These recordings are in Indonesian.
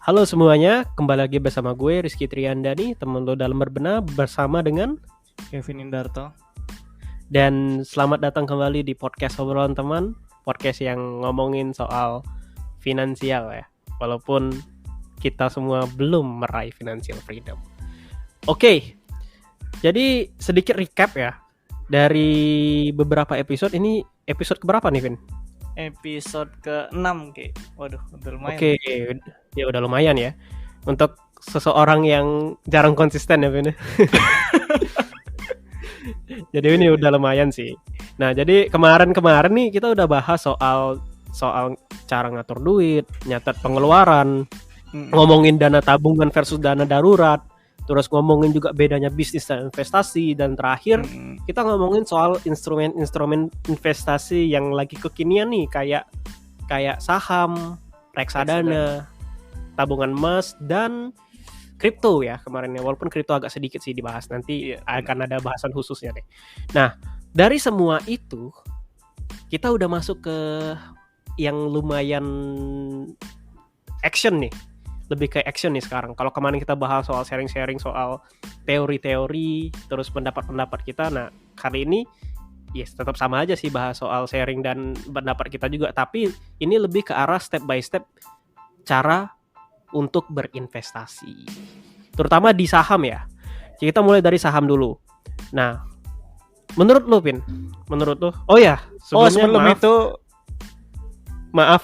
Halo semuanya, kembali lagi bersama gue Rizky Triandani, temen lo dalam berbenah bersama dengan Kevin Indarto. dan selamat datang kembali di podcast obrolan teman, podcast yang ngomongin soal finansial ya, walaupun kita semua belum meraih financial freedom. Oke, jadi sedikit recap ya dari beberapa episode. Ini episode keberapa nih, Vin? Episode ke-6 Ki. Waduh, udah lumayan. Oke, ya udah lumayan ya. Untuk seseorang yang jarang konsisten ya, Vin. Jadi ini udah lumayan sih. Nah, jadi kemarin nih kita udah bahas soal cara ngatur duit, nyatet pengeluaran, ngomongin dana tabungan versus dana darurat, terus ngomongin juga bedanya bisnis dan investasi, dan terakhir kita ngomongin soal instrumen investasi yang lagi kekinian nih, kayak saham, reksadana, tabungan emas, dan kripto ya kemarin ya. Walaupun kripto agak sedikit sih dibahas, nanti akan ada bahasan khususnya deh. Nah, dari semua itu kita udah masuk ke yang lumayan action nih. Lebih ke action nih sekarang. Kalau kemarin kita bahas soal sharing-sharing soal teori-teori, terus pendapat-pendapat kita. Nah, kali ini yes, tetap sama aja sih bahas soal sharing dan pendapat kita juga, tapi ini lebih ke arah step by step cara untuk berinvestasi, terutama di saham ya. Kita mulai dari saham dulu. Nah, menurut lo, Pin? Menurut lo? Oh ya, sebelum itu maaf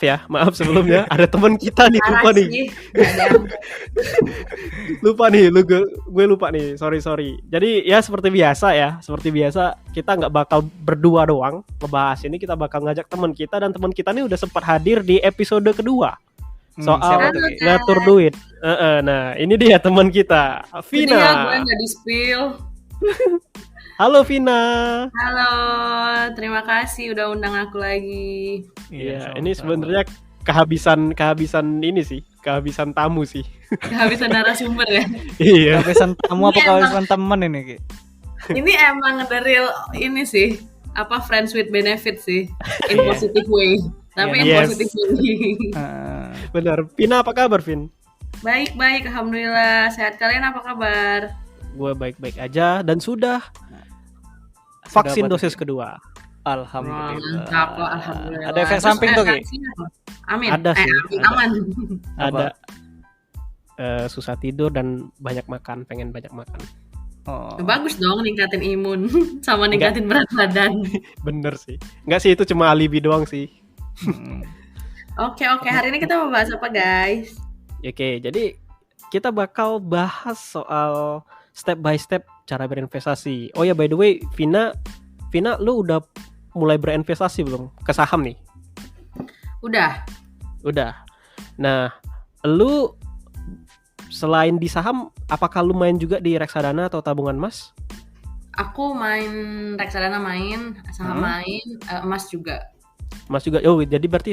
sebelumnya ada teman kita nih, lupa nih. Gue lupa nih, sorry. Jadi ya seperti biasa kita nggak bakal berdua doang ngebahas ini, kita bakal ngajak teman kita, dan teman kita nih udah sempat hadir di episode kedua soal ngatur duit. Nah, ini dia teman kita, Vina. Jadi gue nggak di-spill. Halo Vina. Halo, terima kasih udah undang aku lagi. Iya, ini sebenarnya kehabisan ini sih, kehabisan tamu sih. Kehabisan narasumber ya. Iya. Kehabisan tamu apa kehabisan teman ini, Ki? Ini emang the real ini sih, apa friends with benefit sih, in positive way. Tapi in positive way. Benar. Vina, apa kabar, Vin? Baik, alhamdulillah. Sehat. Kalian apa kabar? Gue baik-baik aja dan sudah vaksin dosis kedua. Alhamdulillah. Alhamdulillah. Ada efek samping tuh, Ki? Amin. Ada sih. Aman. Ada. Susah tidur dan pengen banyak makan. Oh. Bagus dong, ningkatin imun sama ningkatin berat badan. Bener sih. Enggak sih, itu cuma alibi doang sih. Oke. Hari ini kita mau bahas apa, guys? Oke, jadi kita bakal bahas soal step by step cara berinvestasi. Oh ya, by the way, Vina, lu udah mulai berinvestasi belum ke saham nih? Udah. Nah, lu selain di saham, apakah lu main juga di reksadana atau tabungan emas? Aku main reksadana, saham main, emas juga. Oh, jadi berarti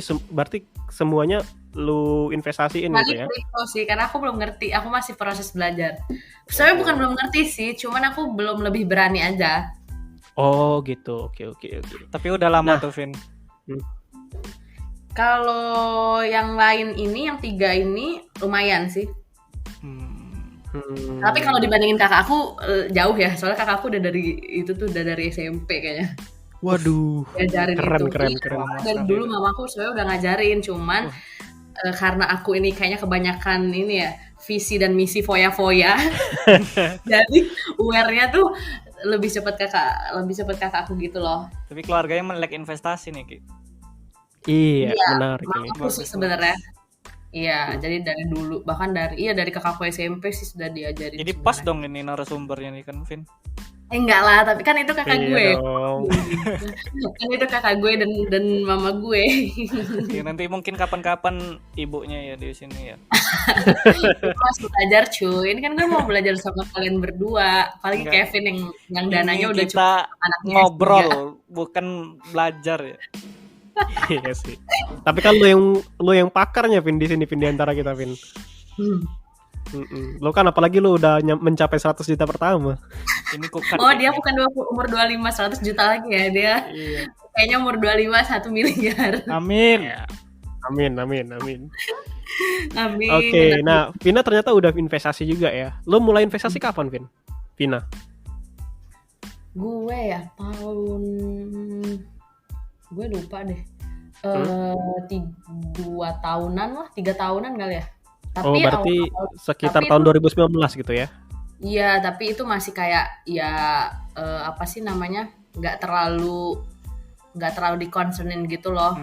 semuanya lu investasiin gitu ya? Kripto sih, karena aku belum ngerti. Aku masih proses belajar. Sebenarnya bukan belum ngerti sih, cuman aku belum lebih berani aja. Oh gitu, oke. Tapi udah lama tuh, Vin. Kalau yang lain ini, yang 3 ini lumayan sih. Tapi kalau dibandingin kakak aku jauh ya, soalnya kakak aku udah dari SMP kayaknya. Waduh, ngajarin keren. Dari dulu mamaku sebenarnya udah ngajarin, cuman karena aku ini kayaknya kebanyakan ini ya, visi dan misi foya-foya. Jadi aware-nya tuh lebih cepat kakak aku gitu loh. Tapi keluarganya melek investasi nih, Ki. Iya, menarik ini. Bagus sebenarnya. Iya, jadi dari dulu, bahkan dari kakakku SMP sih sudah diajarin. Jadi pas dong ini narasumbernya nih kan, Vin. Enggak lah, tapi kan itu kakak gue. Dong. Kan itu kakak gue dan mama gue. Ya, nanti mungkin kapan-kapan ibunya ya di sini ya. Masih belajar cuy. Ini kan gue mau belajar sama kalian berdua. Apalagi Kevin yang dananya udah kita ngobrol bukan belajar ya. Iya sih. Tapi kan lu yang pakarnya, Vin, di sini, Vin, di antara kita, Vin. Lo kan apalagi lu udah mencapai 100 juta pertama. Ini kukat. Oh, dia bukan umur 25 100 juta lagi ya dia. Iya. Kayaknya umur 25 1 miliar. Amin. Ya. Amin. Amin. Oke, nah Vina ternyata udah investasi juga ya. Lo mulai investasi kapan, Vina? Gue ya gue lupa deh. 2 tahunan lah, 3 tahunan kali ya. Tapi berarti sekitar tahun 2019 gitu ya? Iya, tapi itu masih kayak ya apa sih namanya, nggak terlalu dikonsernin gitu loh.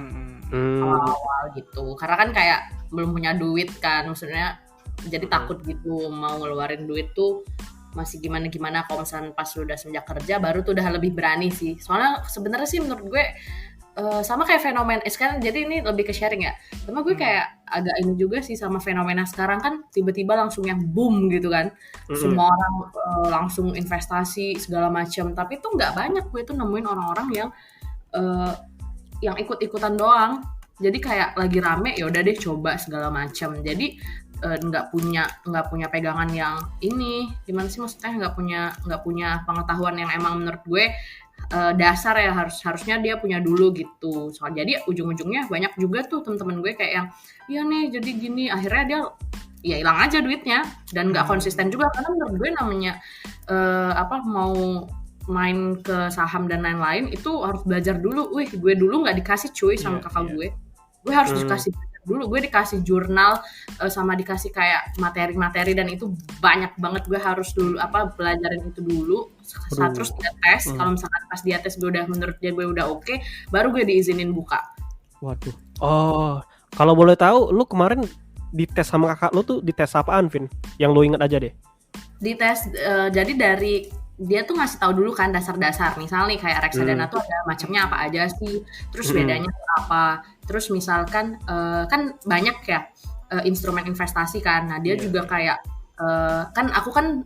Awal-awal gitu. Karena kan kayak belum punya duit kan, maksudnya jadi takut gitu mau ngeluarin duit tuh masih gimana-gimana. Kalau misalnya pas udah semenjak kerja baru tuh udah lebih berani sih. Soalnya sebenarnya sih menurut gue sama kayak fenomena sekarang, jadi ini lebih ke sharing ya. Cuma gue kayak agak ini juga sih sama fenomena sekarang kan tiba-tiba langsung yang boom gitu kan. Semua orang langsung investasi segala macam. Tapi tuh nggak banyak gue tuh nemuin orang-orang yang ikut-ikutan doang. Jadi kayak lagi rame ya udah deh coba segala macam. Jadi nggak punya pegangan yang ini, gimana sih maksudnya, nggak punya pengetahuan yang emang menurut gue dasar ya, harusnya dia punya dulu gitu. Soalnya jadi ujung-ujungnya banyak juga tuh temen-temen gue kayak yang iya nih jadi gini, akhirnya dia ya hilang aja duitnya dan nggak konsisten juga. Karena menurut gue namanya mau main ke saham dan lain-lain itu harus belajar dulu. Gue dulu nggak dikasih cuy sama kakak gue harus dikasih dulu. Gue dikasih jurnal sama dikasih kayak materi-materi dan itu banyak banget. Gue harus dulu belajarin itu dulu. Terus dia tes. Kalau misalkan pas dia tes menurut dia gue udah oke, baru gue diizinin buka. Waduh. Oh, kalau boleh tahu, lu kemarin dites sama kakak lu tuh dites apaan, Vin? Yang lu inget aja deh. Dites jadi dari dia tuh ngasih tahu dulu kan dasar-dasar. Misalnya nih kayak reksadana tuh ada macamnya apa aja sih, terus bedanya apa. Terus misalkan kan banyak ya instrumen investasi kan. Nah dia juga kayak kan aku kan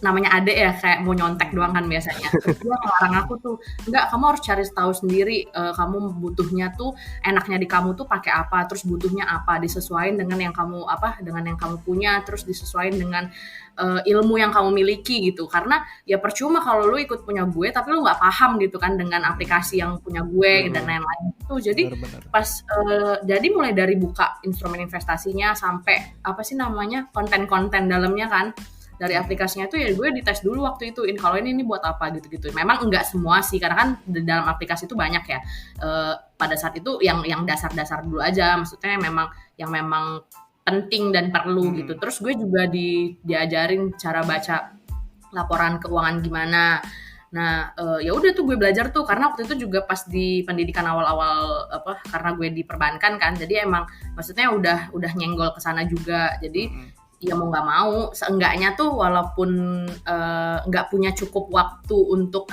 namanya adek ya, kayak mau nyontek doang kan biasanya. Terus dia ngelarang aku tuh, enggak, kamu harus cari tahu sendiri, kamu butuhnya tuh enaknya di kamu tuh pakai apa, terus butuhnya apa, disesuaikan dengan yang kamu punya, terus disesuaikan dengan ilmu yang kamu miliki gitu. Karena ya percuma kalau lu ikut punya gue tapi lu nggak paham gitu kan dengan aplikasi yang punya gue dan lain-lain itu. Jadi pas jadi mulai dari buka instrumen investasinya sampai konten-konten dalamnya kan dari aplikasinya itu ya gue dites dulu waktu itu, kalau ini buat apa gitu-gitu. Memang enggak semua sih, karena kan di dalam aplikasi itu banyak ya. Pada saat itu yang dasar-dasar dulu aja, maksudnya yang memang penting dan perlu gitu. Terus gue juga diajarin cara baca laporan keuangan gimana. Nah, ya udah tuh gue belajar tuh, karena waktu itu juga pas di pendidikan awal-awal karena gue di perbankan kan, jadi emang maksudnya udah nyenggol ke sana juga. Jadi ya mau nggak mau, seenggaknya tuh walaupun nggak punya cukup waktu untuk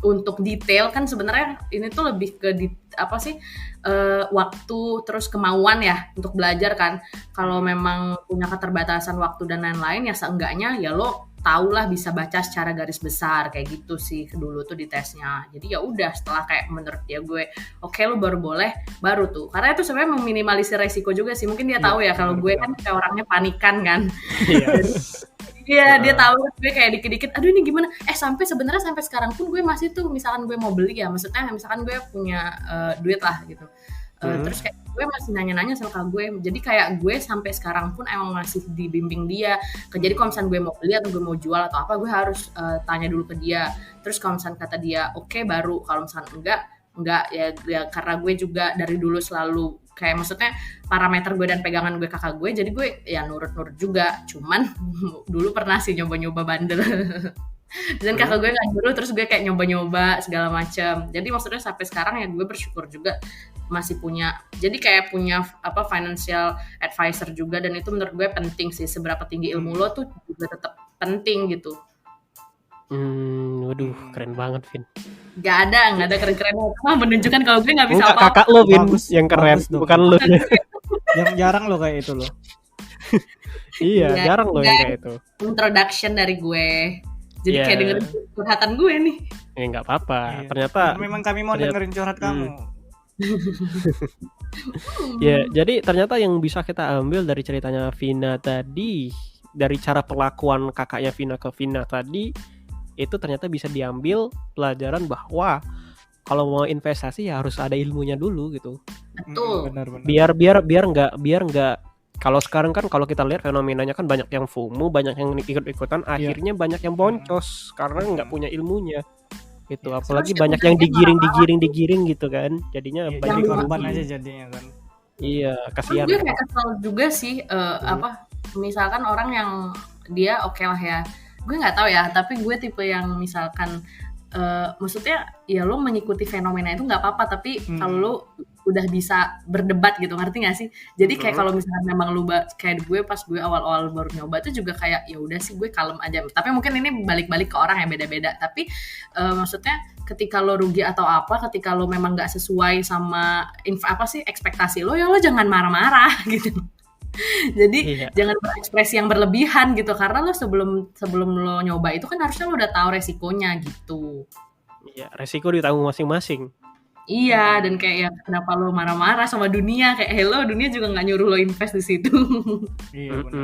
untuk detail kan, sebenarnya ini tuh lebih ke waktu terus kemauan ya untuk belajar kan. Kalau memang punya keterbatasan waktu dan lain-lain ya seenggaknya ya lo tau lah, bisa baca secara garis besar kayak gitu sih dulu tuh di tesnya. Jadi ya udah, setelah kayak menurut dia gue oke, lu baru tuh, karena itu sebenarnya meminimalisir resiko juga sih. Mungkin dia tahu ya kalau gue kan kayak orangnya panikan kan. Iya, dia tahu gue kayak dikit-dikit aduh ini gimana. Sampai sekarang pun gue masih tuh, misalkan gue mau beli ya, maksudnya misalkan gue punya duit lah gitu. Terus kayak gue masih nanya-nanya sama kakak gue. Jadi kayak gue sampai sekarang pun emang masih dibimbing dia. Jadi kalau misalnya gue mau beli atau gue mau jual atau apa, gue harus tanya dulu ke dia. Terus kalau misalnya kata dia oke, baru. Kalau misalnya enggak ya karena gue juga dari dulu selalu kayak, maksudnya parameter gue dan pegangan gue kakak gue, jadi gue ya nurut-nurut juga. Cuman dulu pernah sih nyoba-nyoba bandel. Dan kakak gue nggak nyuruh, terus gue kayak nyoba-nyoba segala macam. Jadi maksudnya sampai sekarang ya gue bersyukur juga masih punya, jadi kayak punya financial advisor juga. Dan itu menurut gue penting sih, seberapa tinggi ilmu lo tuh juga tetap penting gitu. Waduh, keren banget, Vin. Gak ada keren-keren. Menunjukkan kalau gue nggak bisa apa-apa. Kakak lo, Vin, yang keren, bukan lo. Yang jarang lo kayak itu lo. Iya, jarang lo yang kayak itu. Introduction dari gue. Jadi kayak dengerin curhatan gue nih. Nggak apa-apa. Ternyata memang kami mau dengerin curhat kamu. Ya, jadi ternyata yang bisa kita ambil dari ceritanya Vina tadi, dari cara perlakuan kakaknya Vina ke Vina tadi, itu ternyata bisa diambil pelajaran bahwa kalau mau investasi ya harus ada ilmunya dulu gitu. Betul. Benar. Biar nggak Kalau sekarang kan kalau kita lihat fenomenanya kan banyak yang FOMO, banyak yang ikut-ikutan, akhirnya banyak yang boncos karena nggak punya ilmunya. Itu apalagi Terus banyak yang marah-marah digiring gitu kan. Jadinya Jadi banyak korban rugi. aja jadinya kan. Iya, Terus kasihan. gue kayak kesel juga sih apa misalkan orang yang dia oke lah ya, gue nggak tahu ya, tapi gue tipe yang misalkan maksudnya ya lo mengikuti fenomena itu nggak apa-apa, tapi kalau lo udah bisa berdebat gitu, ngerti nggak sih? Jadi kayak kalau misalkan memang lo kayak gue pas gue awal-awal baru nyoba tuh juga kayak ya udah sih gue kalem aja, tapi mungkin ini balik-balik ke orang ya, beda-beda, tapi maksudnya ketika lo rugi atau apa, ketika lo memang nggak sesuai sama apa sih ekspektasi lo, ya lo jangan marah-marah gitu. Jadi jangan berekspresi yang berlebihan gitu, karena lo sebelum lo nyoba itu kan harusnya lo udah tahu resikonya gitu. Iya, resiko ditanggung masing-masing. Iya, dan kayak ya kenapa lo marah-marah sama dunia, kayak hello, dunia juga nggak nyuruh lo invest di situ. Iya benar.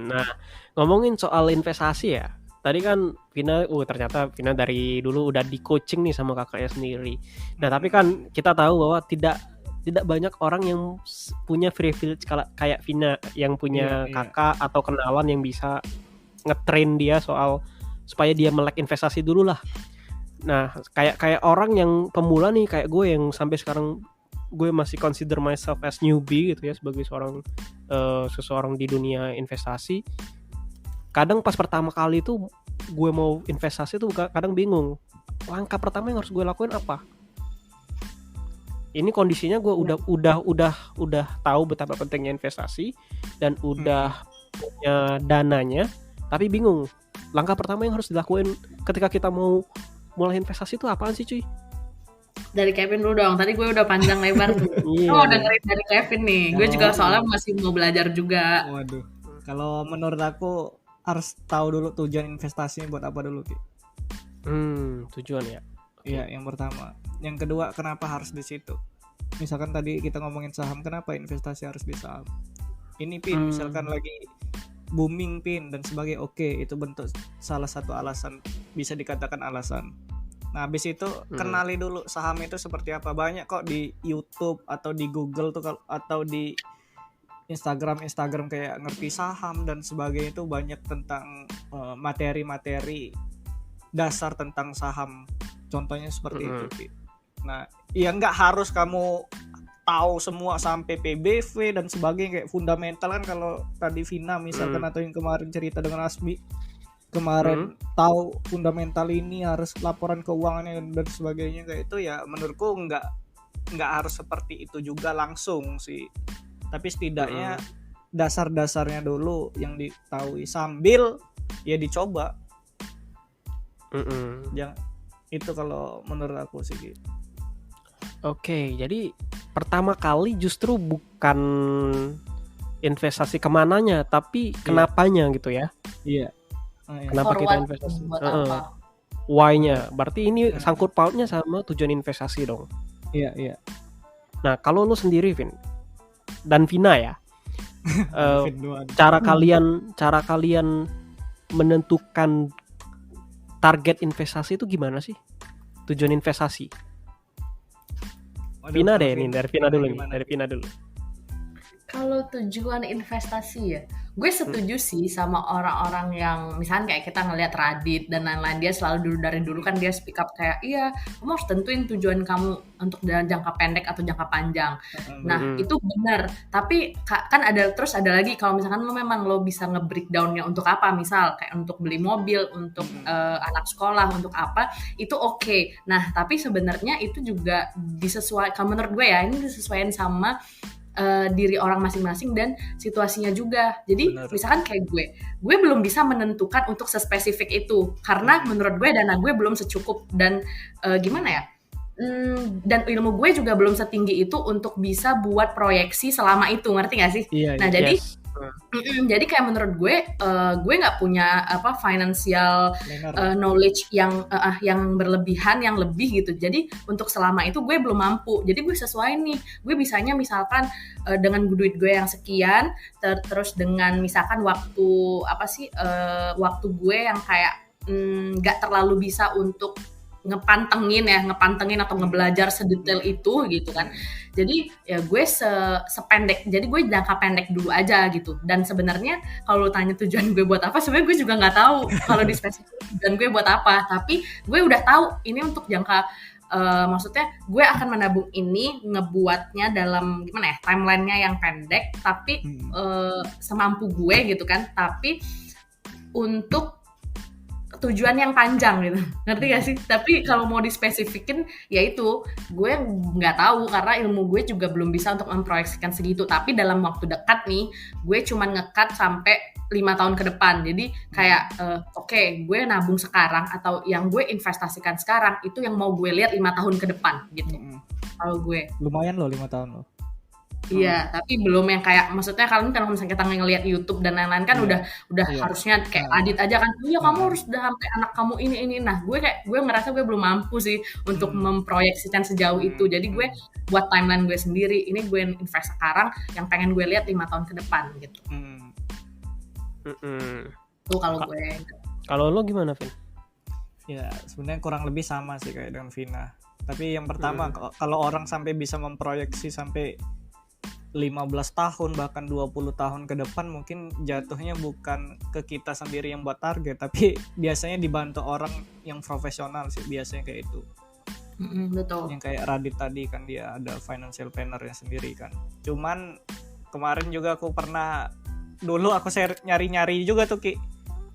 Nah, ngomongin soal investasi ya. Tadi kan Vina, ternyata Vina dari dulu udah di coaching nih sama kakaknya sendiri. Nah, tapi kan kita tahu bahwa tidak banyak orang yang punya privilege kayak Vina yang punya kakak atau kenalan yang bisa ngetrain dia supaya dia melek investasi dulu lah. Nah, kayak orang yang pemula nih kayak gue yang sampai sekarang gue masih consider myself as newbie gitu ya, sebagai seseorang di dunia investasi. Kadang pas pertama kali itu gue mau investasi tuh kadang bingung. Langkah pertama yang harus gue lakuin apa? Ini kondisinya gue udah tahu betapa pentingnya investasi dan udah punya dananya, tapi bingung. Langkah pertama yang harus dilakuin ketika kita mau mulai investasi itu apaan sih, cuy? Dari Kevin dulu dong. Tadi gue udah panjang lebar tuh. Oh, dengerin dari Kevin nih. Gue juga soalnya masih mau belajar juga. Waduh. Kalau menurut aku harus tahu dulu tujuan investasinya buat apa dulu, Ki. Tujuan ya. Iya, yang pertama. Yang kedua, kenapa harus di situ? Misalkan tadi kita ngomongin saham, kenapa investasi harus di saham? Ini Pin, misalkan lagi booming Pin dan sebagai itu bentuk salah satu alasan, bisa dikatakan alasan. Nah, habis itu kenali dulu saham itu seperti apa. Banyak kok di YouTube atau di Google tuh, atau di Instagram kayak ngerti saham dan sebagainya, itu banyak tentang materi-materi dasar tentang saham. Contohnya seperti itu. Nah, ya nggak harus kamu tahu semua sampai PBV dan sebagainya, kayak fundamental kan. Kalau tadi Vina misalkan atau yang kemarin cerita dengan Asmi kemarin tahu fundamental ini, harus laporan keuangannya dan sebagainya, kayak itu ya menurutku nggak harus seperti itu juga langsung sih, tapi setidaknya dasar-dasarnya dulu yang diketahui sambil ya dicoba. Jangan, itu kalau menurut aku sih. Oke, jadi pertama kali justru bukan investasi kemananya, tapi kenapanya gitu ya. Iya. Kenapa kita investasi? Apa? Why-nya. Berarti ini sangkut pautnya sama tujuan investasi dong. Iya. Nah, kalau lu sendiri Vin dan Vina ya, cara kalian menentukan target investasi itu gimana sih? Tujuan investasi. Vina deh, nih dari Vina dulu. Kalau tujuan investasi ya, gue setuju sih sama orang-orang yang misalnya kayak kita ngelihat Radit dan lain-lain, dia selalu dari dulu kan dia speak up kayak iya, kamu harus tentuin tujuan kamu untuk dalam jangka pendek atau jangka panjang. Nah, itu benar. Tapi kan ada lagi, kalau misalkan lo bisa nge-breakdown-nya untuk apa, misal kayak untuk beli mobil, untuk anak sekolah, untuk apa, itu oke. Nah, tapi sebenarnya itu juga disesuaikan, menurut gue ya, ini disesuaikan sama diri orang masing-masing dan situasinya juga. Jadi misalkan kayak gue belum bisa menentukan untuk sespesifik itu karena menurut gue dana gue belum secukup dan gimana ya, dan ilmu gue juga belum setinggi itu untuk bisa buat proyeksi selama itu, ngerti gak sih? Nah jadi jadi kayak menurut gue nggak punya financial knowledge yang berlebihan, yang lebih gitu. Jadi untuk selama itu gue belum mampu. Jadi gue sesuai nih. Gue bisanya misalkan dengan duit gue yang sekian, terus dengan misalkan waktu waktu gue yang kayak nggak terlalu bisa untuk ngepantengin atau ngebelajar sedetail itu gitu kan. Jadi ya gue sependek, jadi gue jangka pendek dulu aja gitu. Dan sebenarnya kalau lu tanya tujuan gue buat apa, sebenarnya gue juga nggak tahu kalau di spesifik tujuan gue buat apa. Tapi gue udah tahu ini untuk jangka maksudnya gue akan menabung ini, ngebuatnya dalam gimana ya, timelinenya yang pendek tapi semampu gue gitu kan, tapi untuk tujuan yang panjang gitu, ngerti gak sih? Tapi kalau mau dispesifikin, ya itu gue nggak tahu karena ilmu gue juga belum bisa untuk memproyeksikan segitu. Tapi dalam waktu dekat nih, gue cuman ngekat sampai 5 tahun ke depan. Jadi kayak oke, gue nabung sekarang atau yang gue investasikan sekarang itu yang mau gue lihat 5 tahun ke depan gitu. Kalau gue lumayan loh 5 tahun loh. Iya, tapi belum yang kayak, maksudnya kalau misalnya kita ngelihat YouTube dan lain-lain kan udah harusnya kayak Adit aja kan, iya kamu harus udah sampai anak kamu ini. Nah, gue ngerasa gue belum mampu sih untuk memproyeksikan sejauh itu. Jadi gue buat timeline gue sendiri. Ini gue invest sekarang yang pengen gue lihat 5 tahun ke depan gitu. Tuh kalau gue. Kalau lo gimana, Vin? Ya, sebenarnya kurang lebih sama sih kayak dengan Vina. Tapi yang pertama, kalau orang sampai bisa memproyeksi sampai 15 tahun bahkan 20 tahun ke depan, mungkin jatuhnya bukan ke kita sendiri yang buat target, tapi biasanya dibantu orang yang profesional sih biasanya kayak itu. Betul. Yang kayak Radit tadi kan, dia ada financial planner-nya sendiri kan. Cuman kemarin juga aku pernah, dulu aku nyari-nyari juga tuh Ki,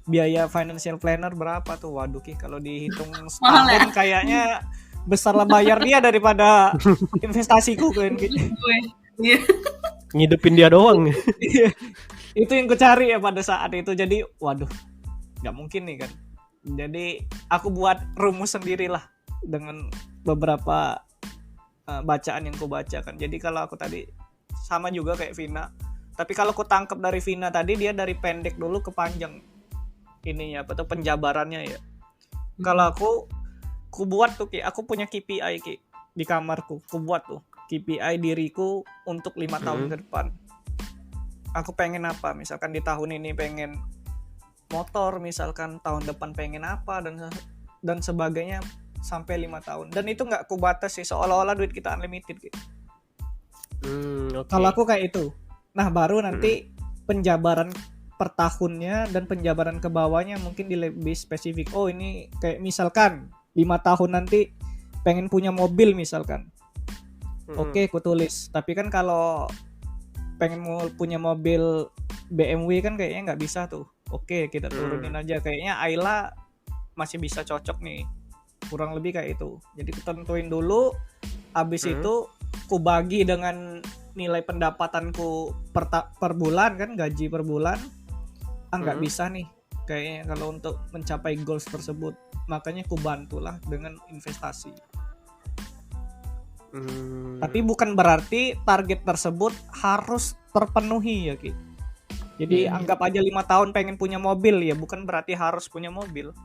biaya financial planner berapa tuh. Waduh Ki, kalau dihitung setahun kayaknya besar lah bayar dia daripada investasiku kan Ki. Ngidupin dia doang. Itu yang ku cari ya pada saat itu. Jadi waduh, nggak mungkin nih kan. Jadi aku buat rumus sendirilah dengan beberapa bacaan yang ku bacakan. Jadi kalau aku tadi sama juga kayak Vina, tapi kalau ku tangkap dari Vina tadi, dia dari pendek dulu ke panjang ininya apa tuh penjabarannya ya. Kalau aku buat tuh Ki, aku punya KPI Ki di kamarku, ku buat tuh KPI diriku untuk 5 tahun ke depan. Aku pengen apa? Misalkan di tahun ini pengen motor, misalkan tahun depan pengen apa, dan sebagainya sampai 5 tahun. Dan itu nggak aku batas sih, seolah-olah duit kita unlimited gitu. Okay. Kalau aku kayak itu. Nah baru nanti penjabaran per tahunnya dan penjabaran ke bawahnya mungkin lebih spesifik. Oh ini kayak misalkan 5 tahun nanti pengen punya mobil misalkan. Oke, aku tulis. Tapi kan kalau pengen punya mobil BMW kan kayaknya nggak bisa tuh. Oke, kita turunin aja. Kayaknya Ayla masih bisa cocok nih. Kurang lebih kayak itu. Jadi tentuin dulu. Abis itu ku bagi dengan nilai pendapatanku per bulan kan, gaji per bulan. Nggak bisa nih. Kayaknya kalau untuk mencapai goals tersebut. Makanya ku bantulah dengan investasi. Tapi bukan berarti target tersebut harus terpenuhi ya Ki. Jadi anggap aja 5 tahun pengen punya mobil ya, bukan berarti harus punya mobil.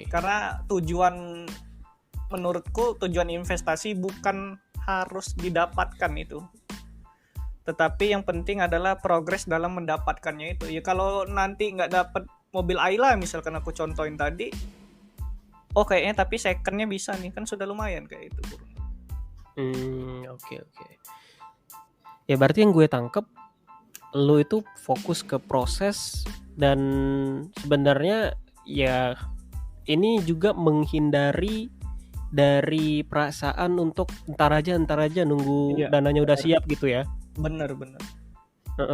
Karena menurutku tujuan investasi bukan harus didapatkan itu. Tetapi yang penting adalah progres dalam mendapatkannya itu. Ya kalau nanti nggak dapat mobil Ayla misalkan aku contohin tadi, oh kayaknya tapi secondnya bisa nih, kan sudah lumayan kayak itu. Oke. Ya berarti yang gue tangkep, lu itu fokus ke proses dan sebenarnya ya ini juga menghindari dari perasaan untuk ntar aja nunggu dananya udah siap gitu ya. Bener.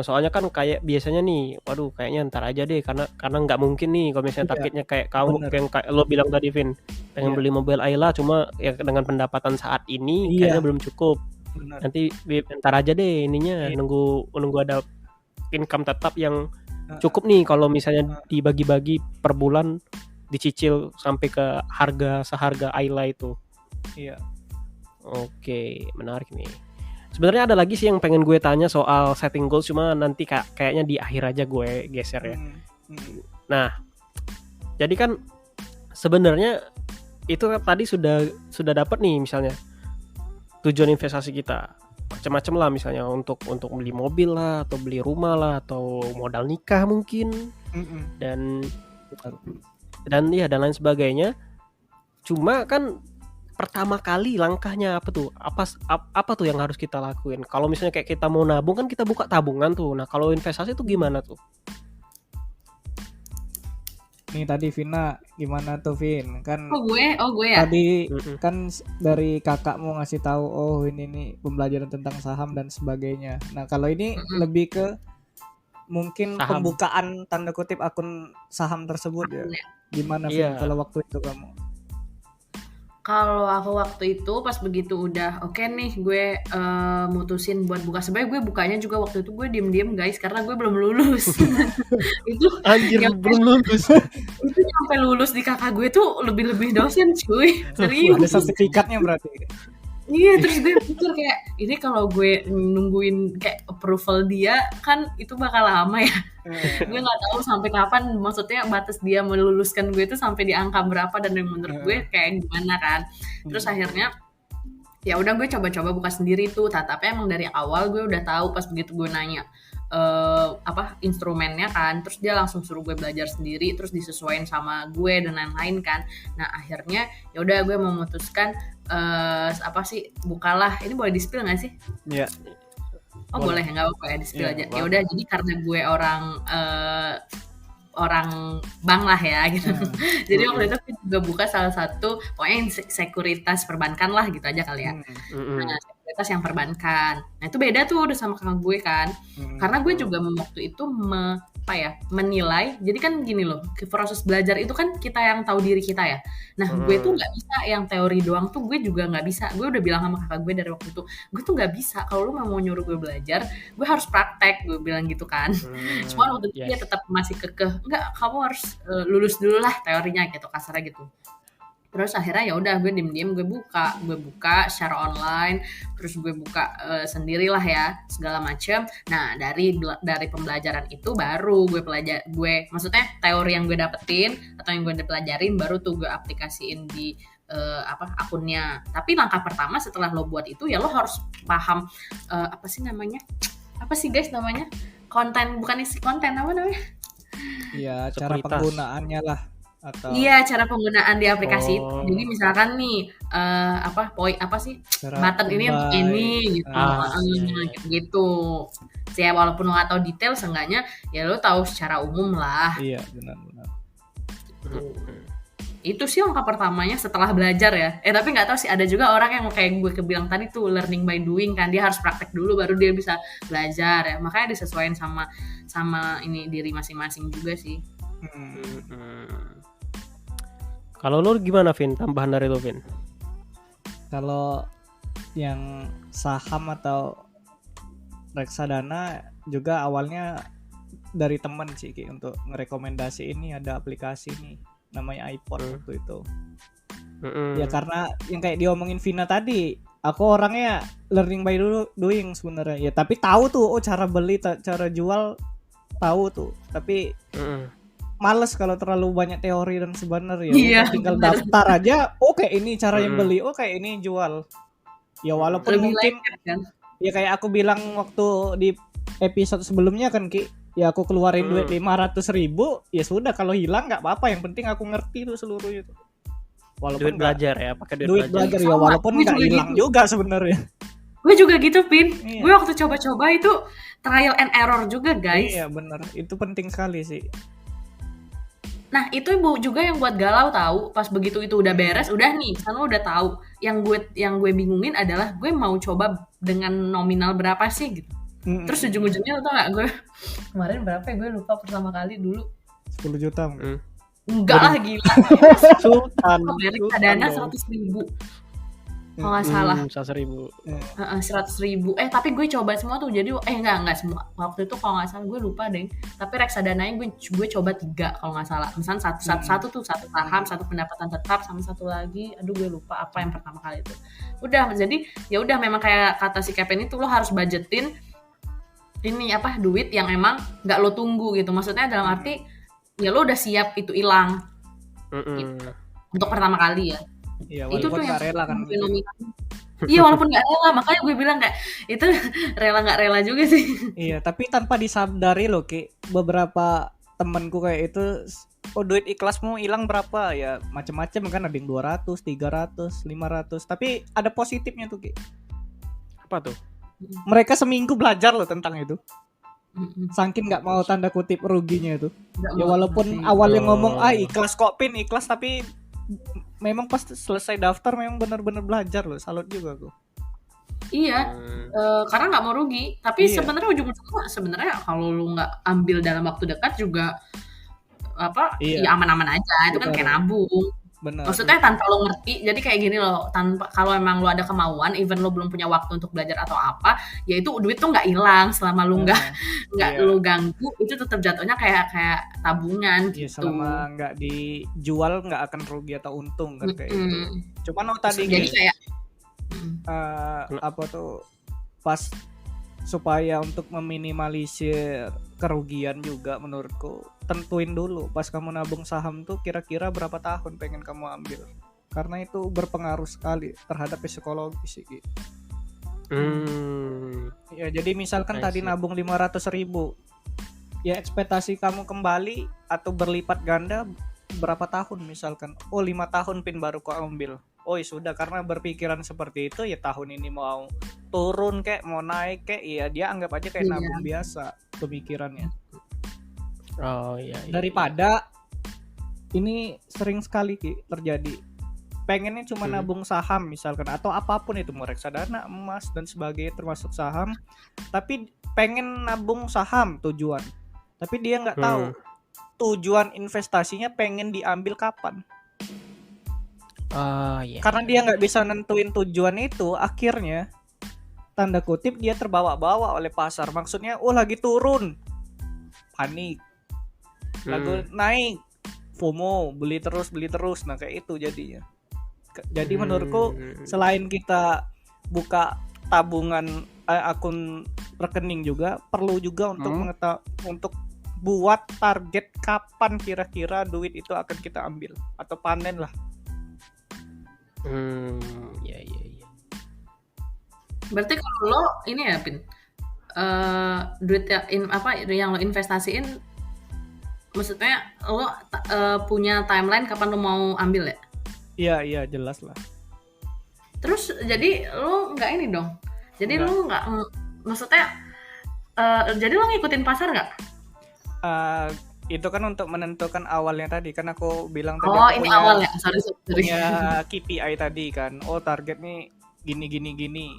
Soalnya kan kayak biasanya nih, waduh kayaknya ntar aja deh karena nggak mungkin nih kalau misalnya targetnya kayak kamu yang kayak lo bilang tadi Vin, pengen beli mobil Ayla cuma ya dengan pendapatan saat ini kayaknya belum cukup. Nanti ntar aja deh ininya, nunggu ada income tetap yang cukup nih kalau misalnya dibagi-bagi per bulan dicicil sampai ke seharga Ayla itu. Iya. Oke, menarik nih. Sebenarnya ada lagi sih yang pengen gue tanya soal setting goals, cuma nanti kayaknya di akhir aja gue geser ya. Nah, jadi kan sebenarnya itu tadi sudah dapat nih misalnya tujuan investasi kita macam-macam lah, misalnya untuk beli mobil lah atau beli rumah lah atau modal nikah mungkin dan lain sebagainya. Cuma kan pertama kali langkahnya apa tuh? Apa tuh yang harus kita lakuin? Kalau misalnya kayak kita mau nabung kan kita buka tabungan tuh. Nah, kalau investasi tuh gimana tuh? Nih tadi Vina gimana tuh Vin? Kan gue ya. tadi kan dari kakakmu ngasih tahu oh ini nih pembelajaran tentang saham dan sebagainya. Nah, kalau ini lebih ke mungkin Saham. pembukaan tanda kutip akun saham tersebut ya. Gimana Vin Iya. kalau waktu itu kamu? Kalau aku waktu itu pas begitu udah oke nih gue mutusin buat buka. Sebenarnya gue bukanya juga waktu itu gue diem-diem guys karena gue belum lulus. Itu Anjir, nyampe- belum lulus. itu sampai lulus di kakak gue tuh lebih dosen cuy. Serius. Ada sertifikatnya berarti. Iya, terus gue pikir kayak ini kalau gue nungguin kayak approval dia kan itu bakal lama ya. Gue nggak tahu sampai kapan, maksudnya batas dia meluluskan gue itu sampai di angka berapa dan yang menurut gue kayak gimana kan. Terus akhirnya ya udah gue coba-coba buka sendiri tuh, tapi emang dari awal gue udah tahu pas begitu gue nanya instrumennya kan, terus dia langsung suruh gue belajar sendiri, terus disesuaikan sama gue dan lain-lain kan. Nah akhirnya ya udah gue memutuskan bukalah, ini boleh di-spill nggak sih? Iya. Oh boleh ya, nggak apa-apa ya di-spill aja. Ya boleh. udah, jadi karena gue orang bank lah ya gitu. Jadi waktu itu gue juga buka salah satu pokoknya sekuritas perbankan lah gitu aja kali ya. Nah, sekuritas yang perbankan. Nah itu beda tuh udah sama kakak gue kan. Karena gue juga waktu itu menilai. Jadi kan gini loh, proses belajar itu kan kita yang tahu diri kita ya. Nah gue tuh nggak bisa yang teori doang tuh, gue juga nggak bisa. Gue udah bilang sama kakak gue dari waktu itu, gue tuh nggak bisa. Kalau lu mau nyuruh gue belajar, gue harus praktek. Gue bilang gitu kan. Cuma waktu itu dia tetap masih kekeh, enggak, kamu harus lulus dulu lah teorinya gitu, kasarnya gitu. Terus akhirnya ya udah gue diem-diem gue buka secara online, terus gue buka sendirilah ya segala macam. Nah dari pembelajaran itu baru gue maksudnya teori yang gue dapetin atau yang gue pelajarin baru tuh gue aplikasiin di akunnya. Tapi langkah pertama setelah lo buat itu ya lo harus paham apa sih guys namanya, konten, bukan isi konten, apa namanya? Iya, cara Sekuritas. penggunaannya lah atau Iya, cara penggunaan di aplikasi itu. Oh. Jadi misalkan nih cara button ini untuk buy. ini gitu. Gitu. Ya walaupun lo nggak tahu detail, seenggaknya ya lo tahu secara umum lah. Iya, benar-benar. Itu sih langkah pertamanya setelah belajar ya. Tapi nggak tahu sih, ada juga orang yang kayak gue kebilang tadi tuh learning by doing kan, dia harus praktek dulu baru dia bisa belajar ya. Makanya disesuaikan sama ini diri masing-masing juga sih. Kalau lu gimana, Vin? Tambahan dari lu, Vin? Kalau yang saham atau reksadana juga awalnya dari temen sih Ki, untuk ngerekomendasi ini ada aplikasi nih namanya iPod waktu itu. Ya karena yang kayak diomongin Vina tadi, aku orangnya learning by doing sebenarnya ya, tapi tahu tuh cara beli, cara jual tahu tuh, tapi males kalau terlalu banyak teori dan sebenarnya Iya, tinggal bener. daftar aja, kayak ini cara yang beli, kayak ini jual. Ya walaupun Lebih mungkin lengket kan. ya kayak aku bilang waktu di episode sebelumnya kan Ki, ya aku keluarin duit 500.000, ya sudah, kalau hilang nggak apa-apa, yang penting aku ngerti tuh seluruhnya tuh. Walaupun Duit belajar ya, pakai duit belajar ya, Sama, walaupun gue nggak juga hilang gitu. juga sebenarnya. Gue juga gitu, Pin. Iya. Gue waktu coba-coba itu trial and error juga, guys. Iya benar, itu penting sekali sih. Nah, itu juga yang buat galau tahu. Pas begitu itu udah beres, udah nih, sana udah tahu. Yang gue bingungin adalah gue mau coba dengan nominal berapa sih gitu. Terus ujung-ujungnya lo tau gak, gue kemarin berapa ya, gue lupa pertama kali dulu. 10 juta mungkin. Enggak lah, gila. Sultan. Reksadana 100.000 kalau nggak salah. 100.000. Tapi gue coba semua tuh, jadi enggak semua. Waktu itu kalau nggak salah gue lupa deh. Tapi reksadananya gue coba 3 kalau nggak salah. Misalnya satu tuh, satu saham, satu pendapatan tetap, sama satu lagi, aduh gue lupa apa yang pertama kali itu. Udah, jadi ya udah, memang kayak kata si Kevin itu, lo harus budgetin ini duit yang emang nggak lo tunggu gitu. Maksudnya dalam arti ya lo udah siap itu hilang gitu. Untuk pertama kali ya. Iya, Itu tuh walaupun yang nggak rela kan. Iya, walaupun nggak rela, makanya gue bilang kayak itu rela nggak rela juga sih. Iya, tapi tanpa disadari loh Ki, beberapa temanku kayak itu oh duit ikhlasmu hilang berapa ya, macam-macam kan, ada yang 200, 300, 500. Tapi ada positifnya tuh Ki. Apa tuh? Mereka seminggu belajar loh tentang itu. Saking nggak mau tanda kutip ruginya itu. Ya walaupun awalnya ngomong ikhlas kok Pin, ikhlas, tapi memang pas selesai daftar memang benar-benar belajar loh. Salut juga aku. Iya, karena nggak mau rugi. Tapi Iya. sebenarnya ujung-ujungnya sebenarnya kalau lu nggak ambil dalam waktu dekat juga Iya. ya aman-aman aja. Itu kan kayak nabung. Benar. Maksudnya tanpa lo ngerti, jadi kayak gini loh, tanpa kalau emang lo ada kemauan, even lo belum punya waktu untuk belajar atau apa, ya itu duit tuh nggak hilang selama lo nggak Iya. lo ganggu, itu tetap jatuhnya kayak tabungan Iya, gitu. selama nggak dijual nggak akan rugi atau untung kan kayak gitu. Cuman tadi Jadi kayak apa tuh pas supaya untuk meminimalisir kerugian juga menurutku, tentuin dulu pas kamu nabung saham tuh kira-kira berapa tahun pengen kamu ambil, karena itu berpengaruh sekali terhadap psikologis sih gitu. Ya jadi misalkan tadi nabung 500.000, ya ekspektasi kamu kembali atau berlipat ganda berapa tahun, misalkan 5 tahun Pin baru kau ambil. Ya sudah, karena berpikiran seperti itu, ya tahun ini mau turun kek mau naik kek, ya dia anggap aja kayak nabung biasa pemikirannya. Iya. Daripada ini sering sekali Ki terjadi, pengennya cuma nabung saham misalkan atau apapun itu, mau reksadana, emas dan sebagainya termasuk saham, tapi pengen nabung saham tujuan, tapi dia nggak tahu tujuan investasinya pengen diambil kapan. Karena dia nggak bisa nentuin tujuan itu, akhirnya tanda kutip dia terbawa-bawa oleh pasar. Maksudnya lagi turun panik, lagi naik FOMO, beli terus. Nah kayak itu jadinya. Jadi menurutku selain kita buka tabungan akun rekening juga perlu juga untuk untuk buat target kapan kira-kira duit itu akan kita ambil atau panen lah. Iya. Berarti kalau lo ini ya Pin, duit yang lo investasiin, maksudnya lo punya timeline kapan lo mau ambil ya? Iya jelas lah. Terus jadi lo nggak ini dong? Jadi lo nggak, maksudnya jadi lo ngikutin pasar nggak? Itu kan untuk menentukan awalnya tadi kan aku bilang tadi ini awalnya, sorry. Punya KPI tadi kan, target nih gini.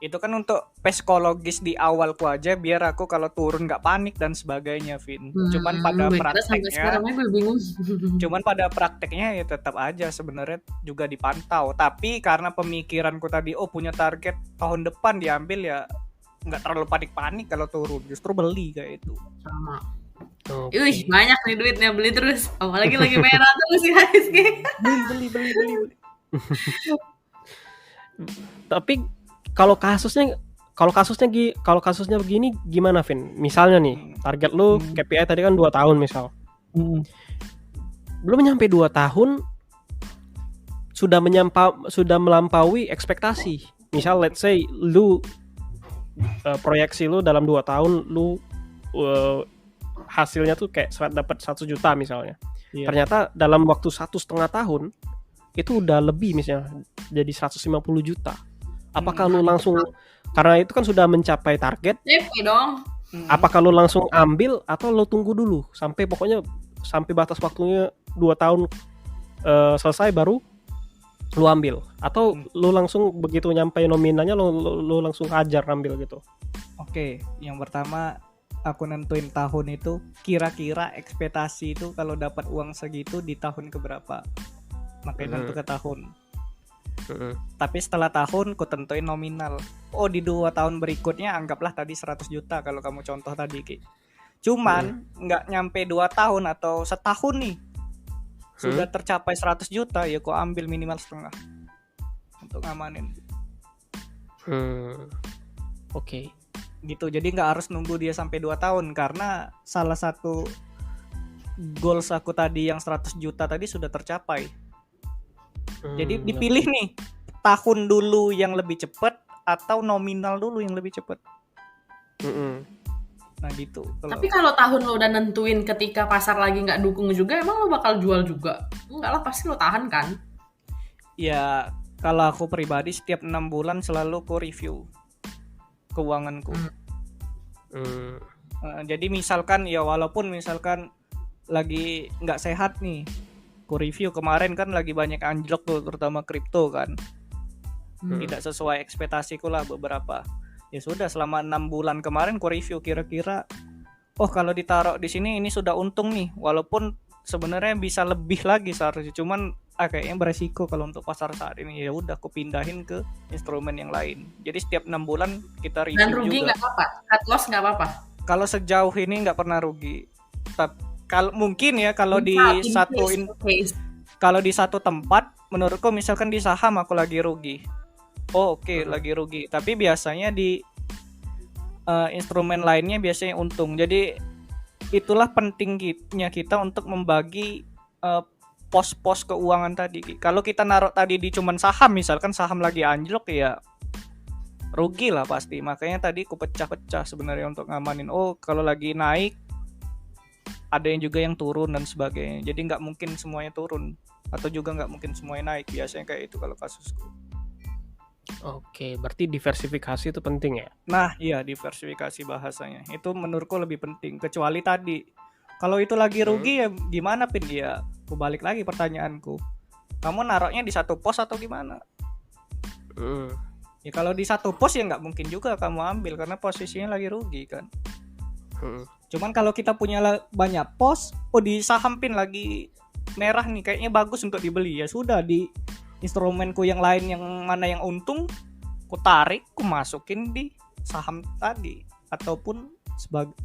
Itu kan untuk psikologis di awalku aja, biar aku kalau turun nggak panik dan sebagainya, Vin. Cuman pada prakteknya ya tetap aja sebenarnya juga dipantau. Tapi karena pemikiranku tadi, punya target tahun depan diambil, ya nggak terlalu panik-panik kalau turun, justru beli kayak itu. Sama. Wih, banyak nih duitnya, beli terus. Apalagi lagi merah terus ya HSG. Beli. Tapi kalau kasusnya begini gimana, Vin? Misalnya nih, target lu KPI tadi kan 2 tahun misal. Belum nyampe 2 tahun sudah melampaui ekspektasi. Misal let's say lu proyeksi lu dalam 2 tahun lu hasilnya tuh kayak dapat 1 juta misalnya. Ternyata dalam waktu 1,5 tahun itu udah lebih, misalnya jadi 150 juta. Apakah lu langsung, karena itu kan sudah mencapai target, dong. Apakah lu langsung ambil atau lu tunggu dulu sampai batas waktunya 2 tahun selesai baru lu ambil, atau lu langsung begitu nyampe nominalnya lu langsung hajar ambil gitu? Oke, yang pertama aku nentuin tahun itu kira-kira ekspektasi itu kalau dapat uang segitu di tahun keberapa, makanya tentu ke tahun. Tapi setelah tahun ku tentuin nominal. Di 2 tahun berikutnya anggaplah tadi 100 juta kalau kamu contoh tadi Ki. Cuman nggak nyampe 2 tahun atau setahun nih sudah tercapai 100 juta, ya ku ambil minimal setengah untuk ngamanin. Oke. Gitu, jadi nggak harus nunggu dia sampai 2 tahun, karena salah satu goals aku tadi yang 100 juta tadi sudah tercapai. Jadi dipilih nih, tahun dulu yang lebih cepat atau nominal dulu yang lebih cepat. Nah gitu. Tapi kalau tahun lo udah nentuin ketika pasar lagi nggak dukung juga, emang lo bakal jual juga? Enggak lah, pasti lo tahan kan? Ya kalau aku pribadi setiap 6 bulan selalu ku review keuanganku. Jadi misalkan ya walaupun misalkan lagi nggak sehat nih, ku review kemarin kan lagi banyak anjlok tuh, terutama kripto kan. Tidak sesuai ekspektasiku lah beberapa. Ya sudah selama 6 bulan kemarin ku review kira-kira kalau ditaruh di sini ini sudah untung nih, walaupun sebenarnya bisa lebih lagi seharusnya, cuman kayaknya beresiko kalau untuk pasar saat ini. Ya udah aku pindahin ke instrumen yang lain. Jadi setiap 6 bulan kita review juga. Dan rugi nggak apa-apa, cut loss nggak apa-apa. Kalau sejauh ini nggak pernah rugi. Kalau mungkin ya kalau di satu tempat menurutku misalkan di saham aku lagi rugi. Lagi rugi. Tapi biasanya di instrumen lainnya biasanya untung. Jadi itulah pentingnya kita untuk membagi pos-pos keuangan tadi. Kalau kita naruh tadi di cuman saham, misalkan saham lagi anjlok, ya rugi lah pasti. Makanya tadi aku pecah-pecah sebenarnya untuk ngamanin. Kalau lagi naik ada yang juga yang turun dan sebagainya. Jadi nggak mungkin semuanya turun atau juga nggak mungkin semuanya naik. Biasanya kayak itu kalau kasusku. Oke, berarti diversifikasi itu penting ya? Nah, iya diversifikasi bahasanya. Itu menurutku lebih penting. Kecuali tadi, kalau itu lagi rugi ya gimana Pin? Ya, aku balik lagi pertanyaanku. Kamu naruhnya di satu pos atau gimana? Ya kalau di satu pos ya nggak mungkin juga kamu ambil karena posisinya lagi rugi kan. Cuman kalau kita punya banyak pos, di saham Pin lagi merah nih, kayaknya bagus untuk dibeli. Ya sudah, di instrumenku yang lain yang mana yang untung, ku tarik, ku masukin di saham tadi ataupun sebagai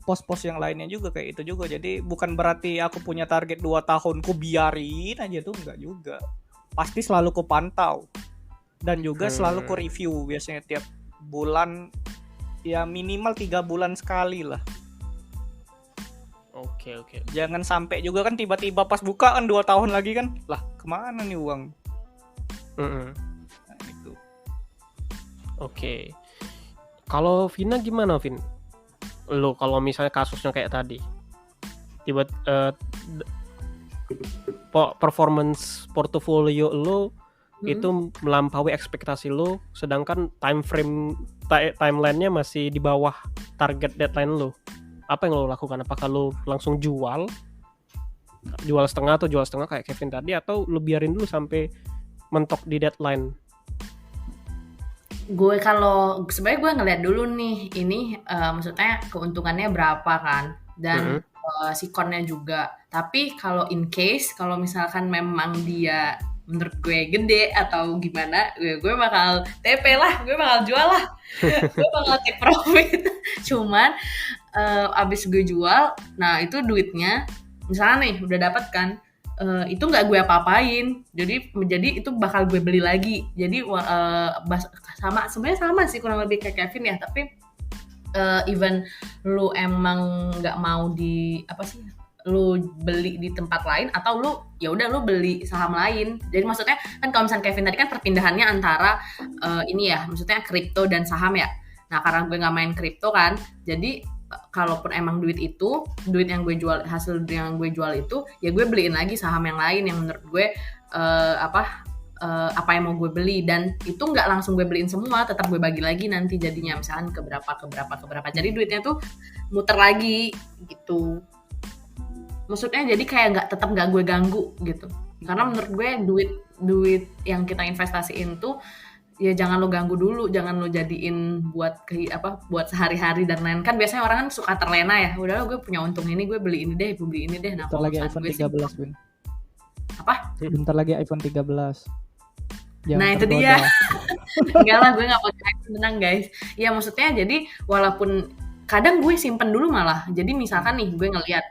pos-pos yang lainnya juga kayak itu juga. Jadi bukan berarti aku punya target 2 tahun ku biarin aja tuh, enggak juga. Pasti selalu ku pantau dan juga selalu ku review biasanya tiap bulan, ya minimal 3 bulan sekali lah. Oke. Jangan sampai juga kan tiba-tiba pas buka kan 2 tahun lagi kan, lah kemana nih uang? Nah, itu. Oke. Kalau Vina gimana, Vin? Lo kalau misalnya kasusnya kayak tadi, performance portofolio lo itu melampaui ekspektasi lo, sedangkan timeline-nya masih di bawah target deadline lo. Apa yang lo lakukan? Apakah lo langsung jual setengah atau jual setengah kayak Kevin tadi, atau lo biarin dulu sampai mentok di deadline? Gue kalau sebenarnya gue ngeliat dulu nih ini maksudnya keuntungannya berapa kan, dan sikonnya juga. Tapi kalau in case kalau misalkan memang dia menurut gue gede atau gimana, gue bakal TP lah, gue bakal jual lah. Gue bakal take profit. Cuman abis gue jual, nah itu duitnya misalnya nih udah dapat kan, itu nggak gue apa-apain, jadi itu bakal gue beli lagi. Jadi sebenarnya sama sih kurang lebih kayak Kevin ya, tapi even lu emang nggak mau lu beli di tempat lain atau lu ya udah lu beli saham lain. Jadi maksudnya kan kalau misalnya Kevin tadi kan perpindahannya antara ini ya, maksudnya kripto dan saham ya. Nah karena gue nggak main kripto kan, jadi kalaupun emang duit yang gue jual, hasil yang gue jual itu ya gue beliin lagi saham yang lain yang menurut gue apa yang mau gue beli, dan itu nggak langsung gue beliin semua, tetap gue bagi lagi nanti jadinya misalkan ke berapa. Jadi duitnya tuh muter lagi gitu. Maksudnya jadi kayak tetap nggak gue ganggu gitu. Karena menurut gue duit yang kita investasiin tuh ya jangan lo ganggu dulu, jangan lo jadiin buat sehari-hari dan lain. Kan biasanya orang kan suka terlena ya. Udahlah gue punya untung ini, gue beli ini deh. Nah, bentar lagi iPhone 13, Bun. Apa? Bentar lagi iPhone 13. Nah itu dia. Enggak lah, gue gak pakai iPhone, tenang guys. Ya maksudnya jadi walaupun kadang gue simpen dulu malah. Jadi misalkan nih gue ngeliat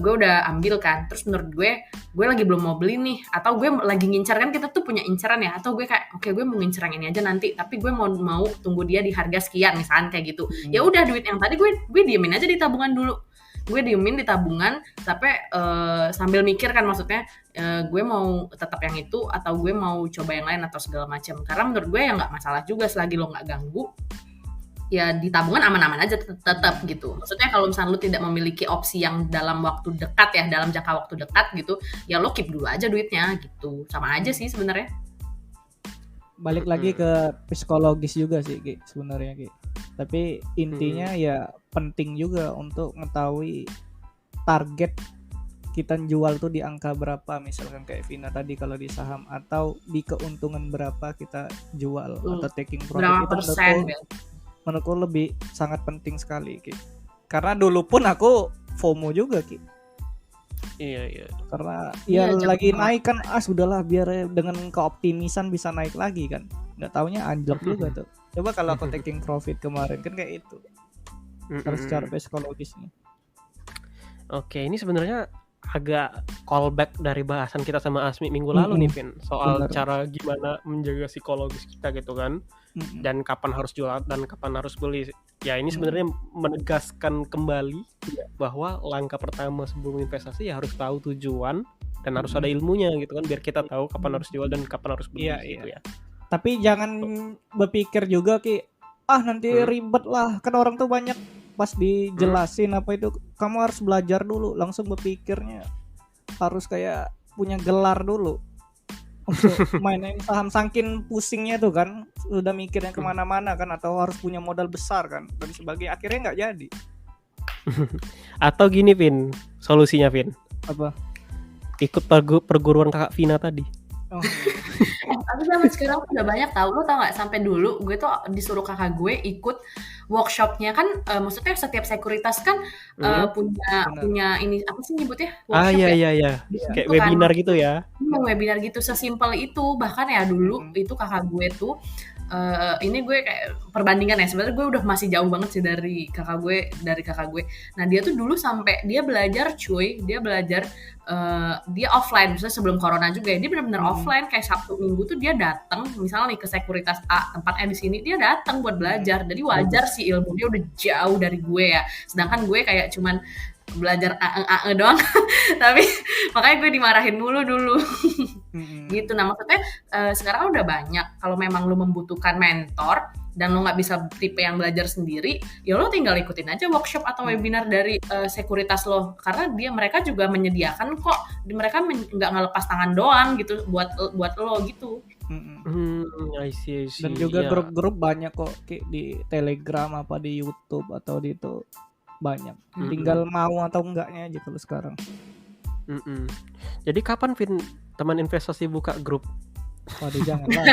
gue udah ambil kan, terus menurut gue lagi belum mau beli nih, atau gue lagi ngincar, kan kita tuh punya incaran ya, atau gue kayak oke, gue mau ngincar yang ini aja nanti, tapi gue mau tunggu dia di harga sekian misalkan kayak gitu. Ya udah duit yang tadi gue diemin aja di tabungan dulu. Gue diemin di tabungan sampai sambil mikir kan, maksudnya gue mau tetap yang itu atau gue mau coba yang lain atau segala macam. Karena menurut gue ya nggak masalah juga selagi lo nggak ganggu. ya di tabungan aman-aman aja tetap gitu. Maksudnya kalau misalnya lu tidak memiliki opsi yang dalam waktu dekat ya, dalam jangka waktu dekat gitu, ya lo keep dulu aja duitnya gitu. Sama aja sih sebenarnya. Balik lagi ke psikologis juga sih Ki sebenarnya Ki. Tapi intinya ya penting juga untuk mengetahui target kita jual tuh di angka berapa, misalkan kayak Vina tadi kalau di saham, atau di keuntungan berapa kita jual atau taking profit. Berapa Itu persen? menurutku lebih sangat penting sekali Ki. Karena dulu pun aku FOMO juga Ki. Iya. Karena Iya, lagi jangan naik kan, sudahlah biar dengan keoptimisan bisa naik lagi kan. Nggak taunya anjlok juga tuh. Coba kalau aku taking profit kemarin kan kayak itu. Harus secara psikologisnya. Oke, ini sebenarnya agak callback dari bahasan kita sama Asmi minggu lalu nih, Vin, soal Benar. cara gimana menjaga psikologis kita gitu kan, dan kapan harus jual dan kapan harus beli. Ya ini sebenarnya menegaskan kembali bahwa langkah pertama sebelum investasi ya harus tahu tujuan dan harus ada ilmunya gitu kan, biar kita tahu kapan harus jual dan kapan harus beli gitu ya. Tapi jangan berpikir juga Ki, nanti ribet lah, kan orang tuh banyak pas dijelasin apa itu, kamu harus belajar dulu, langsung berpikirnya harus kayak punya gelar dulu untuk mainin saham, saking pusingnya tuh kan, udah mikirnya kemana-mana kan, atau harus punya modal besar kan dan sebagainya, akhirnya nggak jadi. Atau gini, Vin, solusinya, Vin, Apa? ikut perguruan kakak Vina tadi. Tapi zaman sekarang tuh udah banyak tahu. Lo tau nggak, sampai dulu gue tuh disuruh kakak gue ikut workshopnya kan, maksudnya setiap sekuritas kan punya ini apa sih nyebutnya, workshop Iya. Kayak Itu webinar kan, gitu ya. webinar gitu, sesimpel itu. Bahkan ya dulu itu kakak gue tuh, ini gue kayak perbandingan ya, sebenarnya gue udah masih jauh banget sih dari kakak gue. Nah dia tuh dulu sampai dia belajar dia offline, misalnya sebelum corona juga ya, dia benar-benar offline, kayak Sabtu Minggu tuh dia datang, misalnya nih ke sekuritas A, tempatnya di sini, dia datang buat belajar. Jadi wajar sih ilmunya udah jauh dari gue ya, sedangkan gue kayak cuman belajar AE doang. Tapi makanya gue dimarahin mulu dulu. Gitu. Nah maksudnya sekarang udah banyak, kalau memang lu membutuhkan mentor dan lo nggak bisa tipe yang belajar sendiri, ya lo tinggal ikutin aja workshop atau webinar dari sekuritas lo, karena mereka juga menyediakan kok, mereka nggak ngelepas tangan doang gitu buat lo gitu. I see. Dan juga grup-grup banyak kok di Telegram apa di YouTube atau di itu banyak. Tinggal mau atau enggaknya aja kalau sekarang. Jadi kapan, Vin, teman investasi buka grup? Waduh, jangan lah.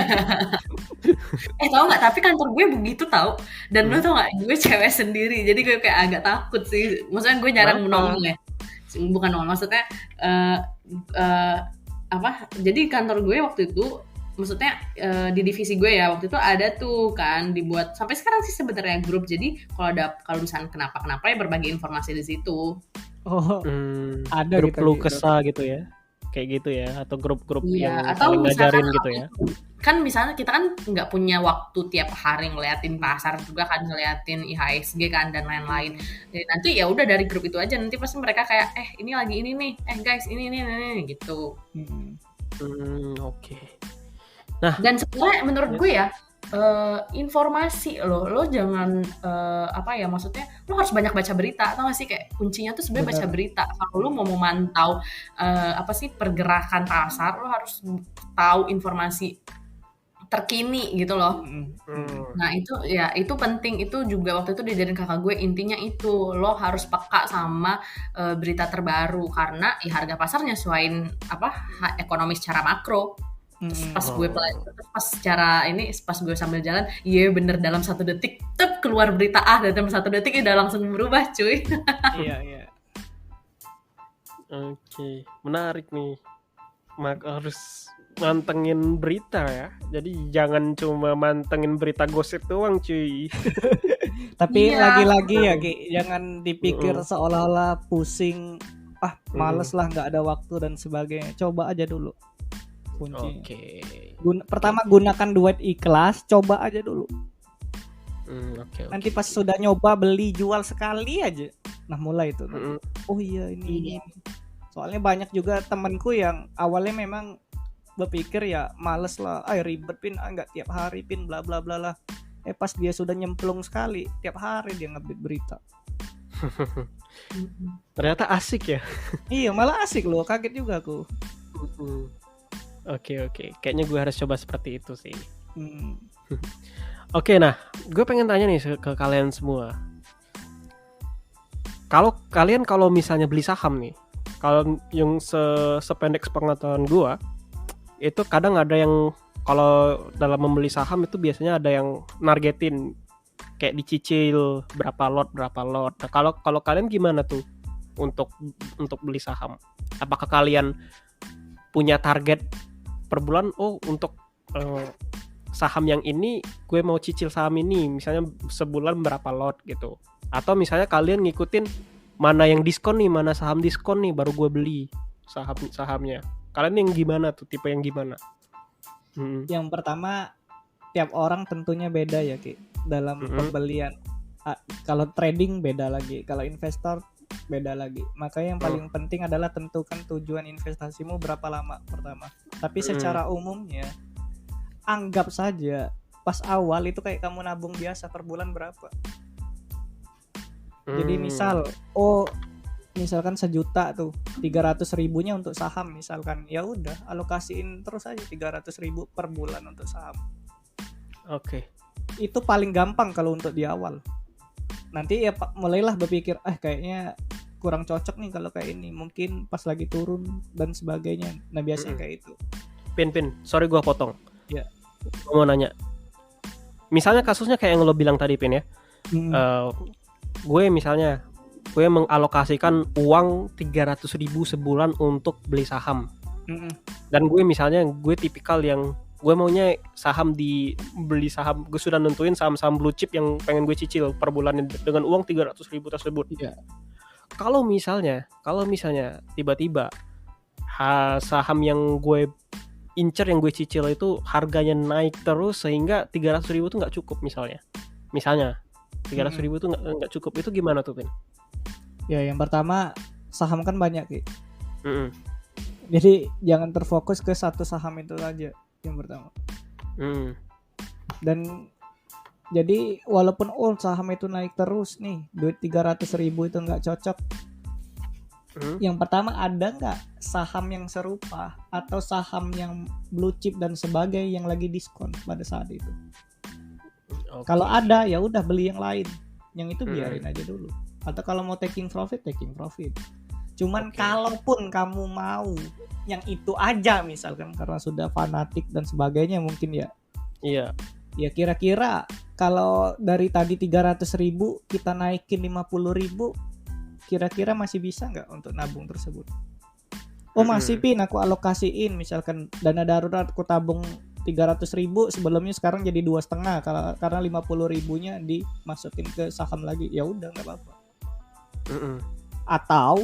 Tahu nggak? Tapi kantor gue begitu tahu. Dan lo tau nggak? Gue cewek sendiri, jadi gue kayak agak takut sih. Maksudnya gue jarang nongol ya. Bukan nongol, maksudnya Jadi kantor gue waktu itu, maksudnya di divisi gue ya waktu itu ada tuh kan dibuat, sampai sekarang sih sebenarnya grup. Jadi kalau misalnya kenapa ya berbagi informasi di situ. Ada grup gitu, lu kesah gitu ya, kayak gitu ya, atau grup-grup yang atau saling ngajarin gitu ya. Kan misalnya kita kan nggak punya waktu tiap hari ngeliatin pasar juga kan, ngeliatin IHSG kan dan lain-lain. Jadi nanti ya udah dari grup itu aja, nanti pasti mereka kayak ini lagi ini nih, guys ini gitu. Oke. Nah, dan sebenarnya menurut gue ya, informasi lo jangan maksudnya lo harus banyak baca berita, atau nggak sih, kayak kuncinya tuh sebenarnya baca berita. Kalau lo mau memantau pergerakan pasar, lo harus tahu informasi terkini gitu loh. Nah itu penting, itu juga waktu itu diajarin kakak gue, intinya itu lo harus peka sama berita terbaru, karena harga pasar nyesuaiin ekonomi secara makro. Terus pas gue pas gue sambil jalan, bener, dalam 1 detik keluar berita dan dalam 1 detik udah langsung berubah cuy. Iya. Oke, menarik nih. Harus mantengin berita ya. Jadi jangan cuma mantengin berita gosip doang cuy. Tapi lagi-lagi ya Ki, jangan dipikir seolah-olah pusing, males lah, nggak ada waktu dan sebagainya. Coba aja dulu kuncinya. Pertama gunakan duit ikhlas, coba aja dulu. Nanti pas sudah nyoba beli jual sekali aja, nah mulai itu. Ini. Soalnya banyak juga temanku yang awalnya memang berpikir ya males lah, ribet Pin, nggak tiap hari Pin, bla bla bla lah. Pas dia sudah nyemplung sekali, tiap hari dia ngupdate berita. Ternyata asik ya. Iya, malah asik loh, kaget juga aku. Oke, kayaknya gue harus coba seperti itu sih. Hmm. Oke, nah gue pengen tanya nih ke kalian semua. Kalau kalian misalnya beli saham nih, kalau yang sependek sepengetahuan gue, itu kadang ada yang kalau dalam membeli saham itu biasanya ada yang nargetin kayak dicicil berapa lot. Nah, kalau kalian gimana tuh untuk beli saham? Apakah kalian punya target per bulan? Oh, untuk saham yang ini gue mau cicil saham ini, misalnya sebulan berapa lot gitu. Atau misalnya kalian ngikutin mana yang diskon nih, mana saham diskon nih baru gue beli sahamnya. Kalian yang gimana tuh, tipe yang gimana? Yang pertama, tiap orang tentunya beda ya Ki dalam pembelian. Kalau trading beda lagi, kalau investor beda lagi. Makanya yang paling penting adalah tentukan tujuan investasimu berapa lama pertama. Tapi secara umumnya anggap saja pas awal itu kayak kamu nabung biasa, per bulan berapa. Jadi misalkan 1 juta tuh, 300.000-nya untuk saham misalkan, ya udah alokasiin terus aja 300.000 per bulan untuk saham. Oke. Itu paling gampang kalau untuk di awal. Nanti ya mulailah berpikir, kayaknya kurang cocok nih kalau kayak ini, mungkin pas lagi turun dan sebagainya. Nah biasanya kayak itu. Pin, sorry gua potong. Ya. Gua mau nanya. Misalnya kasusnya kayak yang lo bilang tadi Pin ya. Gue mengalokasikan uang 300.000 sebulan untuk beli saham. Dan gue tipikal yang gue maunya saham beli saham, gue sudah nentuin saham-saham blue chip yang pengen gue cicil per bulan dengan uang 300.000 tersebut. Iya. Kalau misalnya tiba-tiba saham yang gue incer, yang gue cicil itu harganya naik terus sehingga 300.000 itu nggak cukup misalnya 300.000 itu nggak cukup, itu gimana tuh Pin? Ya yang pertama, saham kan banyak Ki. Jadi jangan terfokus ke satu saham itu aja yang pertama. Dan jadi walaupun saham itu naik terus nih, duit 300.000 itu nggak cocok. Yang pertama, ada nggak saham yang serupa atau saham yang blue chip dan sebagainya yang lagi diskon pada saat itu? Kalau ada, ya udah beli yang lain. Yang itu biarin aja dulu. Atau kalau mau taking profit. Cuman kalaupun kamu mau yang itu aja misalkan karena sudah fanatik dan sebagainya mungkin ya. Iya. Ya kira-kira kalau dari tadi 300.000 kita naikin 50.000, kira-kira masih bisa nggak untuk nabung tersebut? Masih Pin, aku alokasiin misalkan dana darurat, aku tabung 300.000 sebelumnya, sekarang jadi 2,5 karena 50.000-nya dimasukin ke saham lagi. Ya udah nggak apa-apa. Atau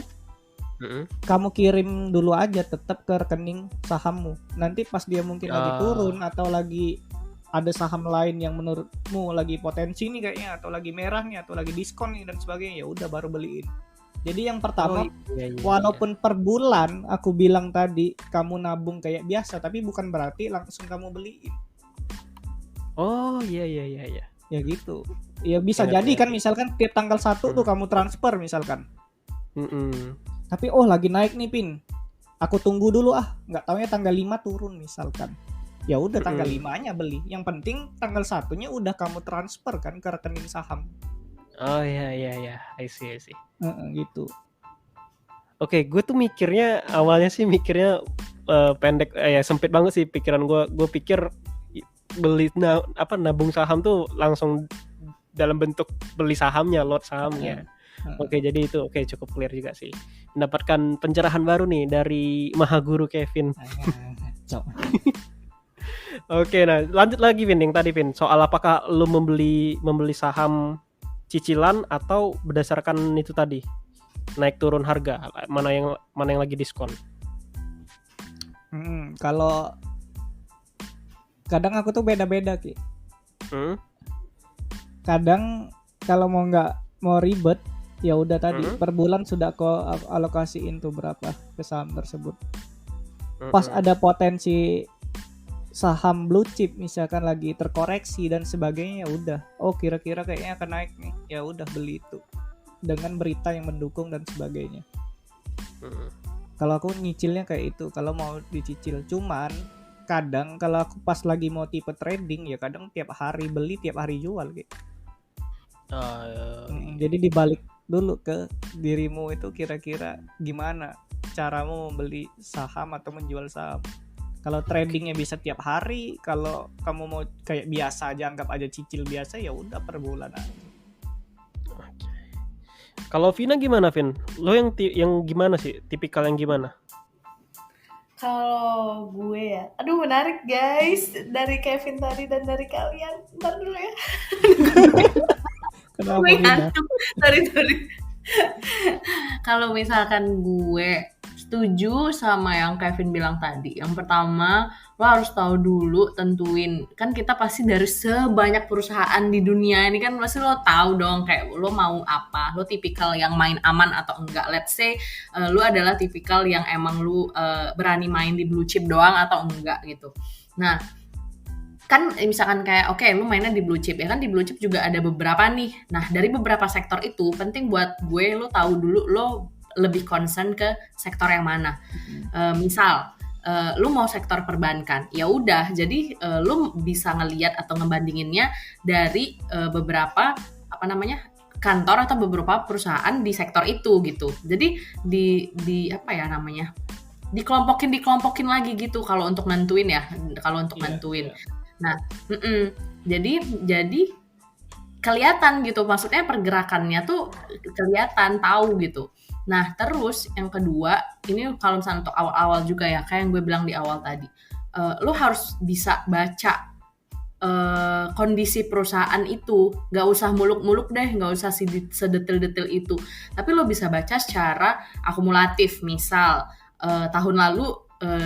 kamu kirim dulu aja tetap ke rekening sahammu. Nanti pas dia mungkin lagi turun atau lagi ada saham lain yang menurutmu lagi potensi nih kayaknya, atau lagi merah nih, atau lagi diskon nih dan sebagainya, ya udah baru beliin. Jadi yang pertama, walaupun per bulan aku bilang tadi kamu nabung kayak biasa, tapi bukan berarti langsung kamu beliin. Iya. Ya gitu. Ya bisa jadi kan misalkan tiap tanggal 1 tuh kamu transfer misalkan. Tapi lagi naik nih Pin, aku tunggu dulu nggak taunya tanggal 5 turun misalkan. Ya udah tanggal 5-nya beli. Yang penting tanggal 1-nya udah kamu transfer kan ke rekening saham. Iya. I see. Gitu. Oke, gue tuh awalnya mikirnya pendek, sempit banget sih pikiran gue. Gue pikir beli nabung saham tuh langsung dalam bentuk beli sahamnya, lot sahamnya. Oke, jadi itu cukup clear juga sih. Mendapatkan pencerahan baru nih dari Mahaguru Kevin. Oke, nah lanjut lagi Vin, yang tadi Vin, soal apakah lu membeli saham cicilan atau berdasarkan itu tadi naik turun harga, mana yang lagi diskon? Kalau kadang aku tuh beda-beda Ki. Kadang kalau mau ribet, ya udah tadi per bulan sudah aku alokasiin tuh berapa ke saham tersebut. Pas ada potensi saham blue chip misalkan lagi terkoreksi dan sebagainya, ya udah, oh kira-kira kayaknya akan naik nih, ya udah beli itu dengan berita yang mendukung dan sebagainya. Kalau aku nyicilnya kayak itu, kalau mau dicicil. Cuman kadang kalau aku pas lagi mau tipe trading, ya kadang tiap hari beli tiap hari jual gitu. Jadi dibalik dulu ke dirimu itu, kira-kira gimana caramu membeli saham atau menjual saham. Kalau tradingnya bisa tiap hari, kalau kamu mau kayak biasa aja, anggap aja cicil biasa, ya udah per bulan aja. Kalau Vina gimana, Vin? Lo yang gimana sih? Tipikal yang gimana? Kalau gue ya, aduh menarik guys, dari Kevin tadi dan dari kalian. Bentar dulu ya. Kenapa Gue Vina? ngantuk. Sorry. Kalau misalkan gue setuju sama yang Kevin bilang tadi. Yang pertama, lo harus tahu dulu, tentuin. Kan kita pasti dari sebanyak perusahaan di dunia ini kan pasti lo tahu dong kayak lo mau apa. Lo tipikal yang main aman atau enggak. Let's say lo adalah tipikal yang emang lo berani main di blue chip doang atau enggak gitu. Nah, kan misalkan kayak oke, lu mainnya di blue chip ya kan, di blue chip juga ada beberapa nih. Nah, dari beberapa sektor itu penting buat gue lo tahu dulu lo lebih concern ke sektor yang mana. Misal lu mau sektor perbankan, ya udah, jadi lu bisa ngelihat atau ngebandinginnya dari beberapa kantor atau beberapa perusahaan di sektor itu gitu. Jadi di apa ya namanya, dikelompokin lagi gitu kalau untuk nentuin ya, nentuin. Nah, jadi kelihatan gitu, maksudnya pergerakannya tuh kelihatan, tahu gitu. Nah, terus yang kedua, ini kalau misalnya untuk awal-awal juga ya, kayak yang gue bilang di awal tadi, lo harus bisa baca kondisi perusahaan itu, nggak usah muluk-muluk deh, nggak usah sedetail-detail itu, tapi lo bisa baca secara akumulatif. Misal tahun lalu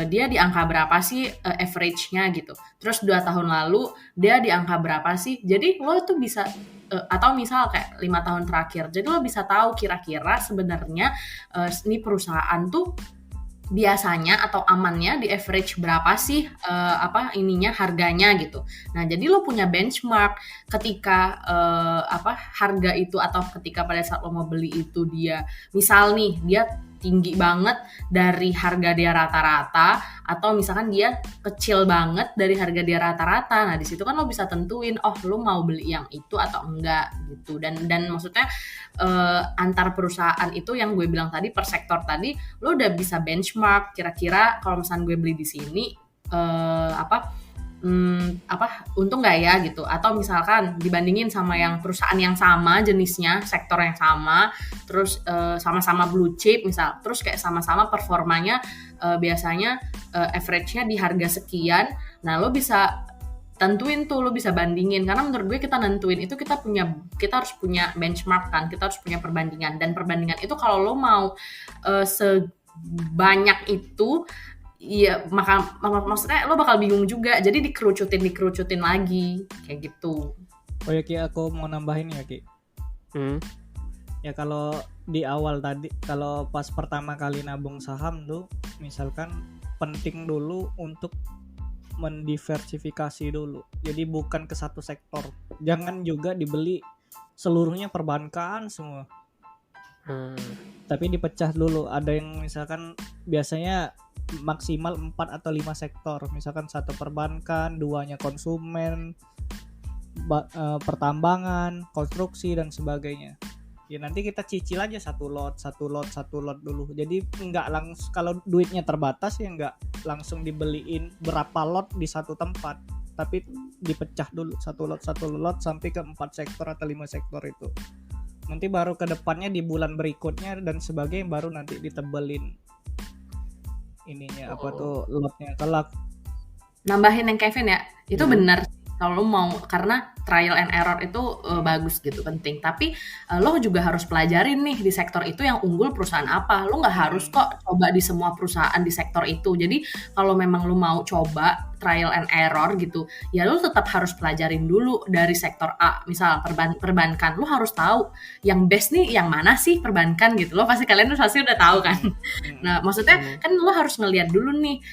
dia di angka berapa sih average-nya gitu, terus 2 tahun lalu dia di angka berapa sih, jadi lo tuh bisa atau misal kayak 5 tahun terakhir, jadi lo bisa tahu kira-kira sebenarnya ini perusahaan tuh biasanya atau amannya di average berapa sih harganya gitu. Nah, jadi lo punya benchmark ketika harga itu, atau ketika pada saat lo mau beli itu dia misal nih dia tinggi banget dari harga dia rata-rata, atau misalkan dia kecil banget dari harga dia rata-rata. Nah, di situ kan lo bisa tentuin, oh lo mau beli yang itu atau enggak gitu. Dan maksudnya antar perusahaan itu yang gue bilang tadi, per sektor tadi, lo udah bisa benchmark kira-kira kalau misalkan gue beli di sini untung nggak ya gitu, atau misalkan dibandingin sama yang perusahaan yang sama jenisnya, sektor yang sama, terus sama-sama blue chip misal, terus kayak sama-sama performanya biasanya average-nya di harga sekian. Nah, lo bisa tentuin tuh, lo bisa bandingin, karena menurut gue kita nentuin itu kita harus punya benchmark kan, kita harus punya perbandingan, dan perbandingan itu kalau lo mau sebanyak itu, iya, maksudnya lo bakal bingung juga, jadi dikerucutin lagi kayak gitu. Oh ya Ki, aku mau nambahin ya Ki. Ya kalau di awal tadi, kalau pas pertama kali nabung saham tuh, misalkan penting dulu untuk mendiversifikasi dulu. Jadi bukan ke satu sektor. Jangan juga dibeli seluruhnya perbankan semua. Tapi dipecah dulu. Ada yang misalkan biasanya maksimal 4 atau 5 sektor. Misalkan satu perbankan, 2-nya konsumen, pertambangan, konstruksi dan sebagainya. Ya nanti kita cicil aja satu lot dulu. Jadi enggak langsung, kalau duitnya terbatas ya enggak langsung dibeliin berapa lot di satu tempat, tapi dipecah dulu satu lot sampai ke 4 sektor atau 5 sektor itu. Nanti baru ke depannya di bulan berikutnya dan sebagainya baru nanti ditebelin ininya lotnya. Kalau nambahin yang Kevin ya, itu benar kalau lo mau, karena trial and error itu bagus gitu, penting. Tapi lo juga harus pelajarin nih di sektor itu yang unggul perusahaan apa. Lo nggak harus kok coba di semua perusahaan di sektor itu. Jadi kalau memang lo mau coba trial and error gitu, ya lu tetap harus pelajarin dulu dari sektor A. Misal perbankan, lu harus tahu yang best nih yang mana sih perbankan gitu. Lo pasti kalian pasti udah tahu kan. Nah, maksudnya kan lu harus ngelihat dulu nih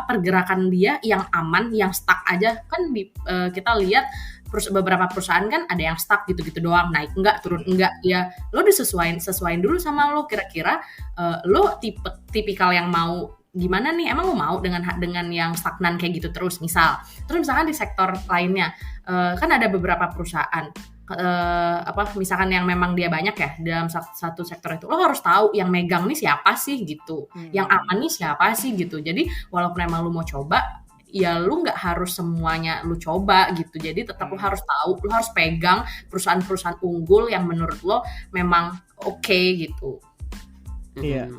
pergerakan dia yang aman, yang stuck aja kan kita lihat beberapa perusahaan kan ada yang stuck gitu-gitu doang, naik enggak, turun enggak, ya lo disesuaiin dulu sama lo, kira-kira lo tipikal yang mau gimana nih, emang lo mau dengan yang stagnan kayak gitu terus misalkan di sektor lainnya kan ada beberapa perusahaan misalkan yang memang dia banyak ya dalam satu sektor itu, lo harus tahu yang megang nih siapa sih gitu, yang aman nih siapa sih gitu. Jadi walaupun emang lo mau coba, ya lu nggak harus semuanya lu coba gitu. Jadi tetap lu harus tahu, lu harus pegang perusahaan-perusahaan unggul yang menurut lo memang oke gitu. Iya.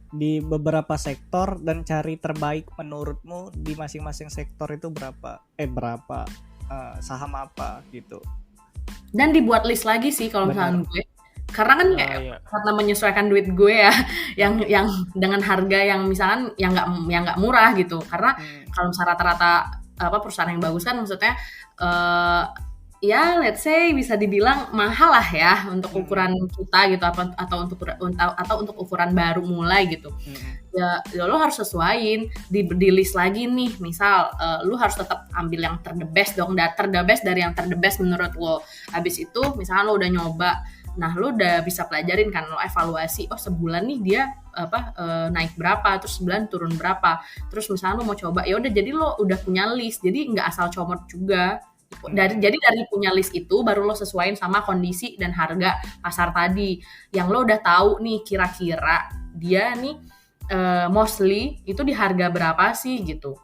Di beberapa sektor dan cari terbaik menurutmu di masing-masing sektor itu berapa saham apa gitu. Dan dibuat list lagi sih kalau misalnya gue. Karena kan karena menyesuaikan duit gue ya, yang dengan harga yang misalkan yang nggak murah gitu. Karena kalau misalnya rata-rata perusahaan yang bagus kan maksudnya ya let's say bisa dibilang mahal lah ya untuk ukuran kita gitu, atau untuk ukuran baru mulai gitu. Ya lo harus sesuaiin di list lagi nih. Misal lo harus tetap ambil yang the best dong, the best dari yang the best menurut lo. Habis itu misalkan lo udah nyoba, nah lo udah bisa pelajarin kan, lo evaluasi, sebulan nih dia naik berapa, terus sebulan turun berapa, terus misalnya lo mau coba, ya udah, jadi lo udah punya list, jadi nggak asal comot juga. Jadi dari punya list itu baru lo sesuaiin sama kondisi dan harga pasar tadi, yang lo udah tahu nih kira-kira dia nih mostly itu di harga berapa sih gitu,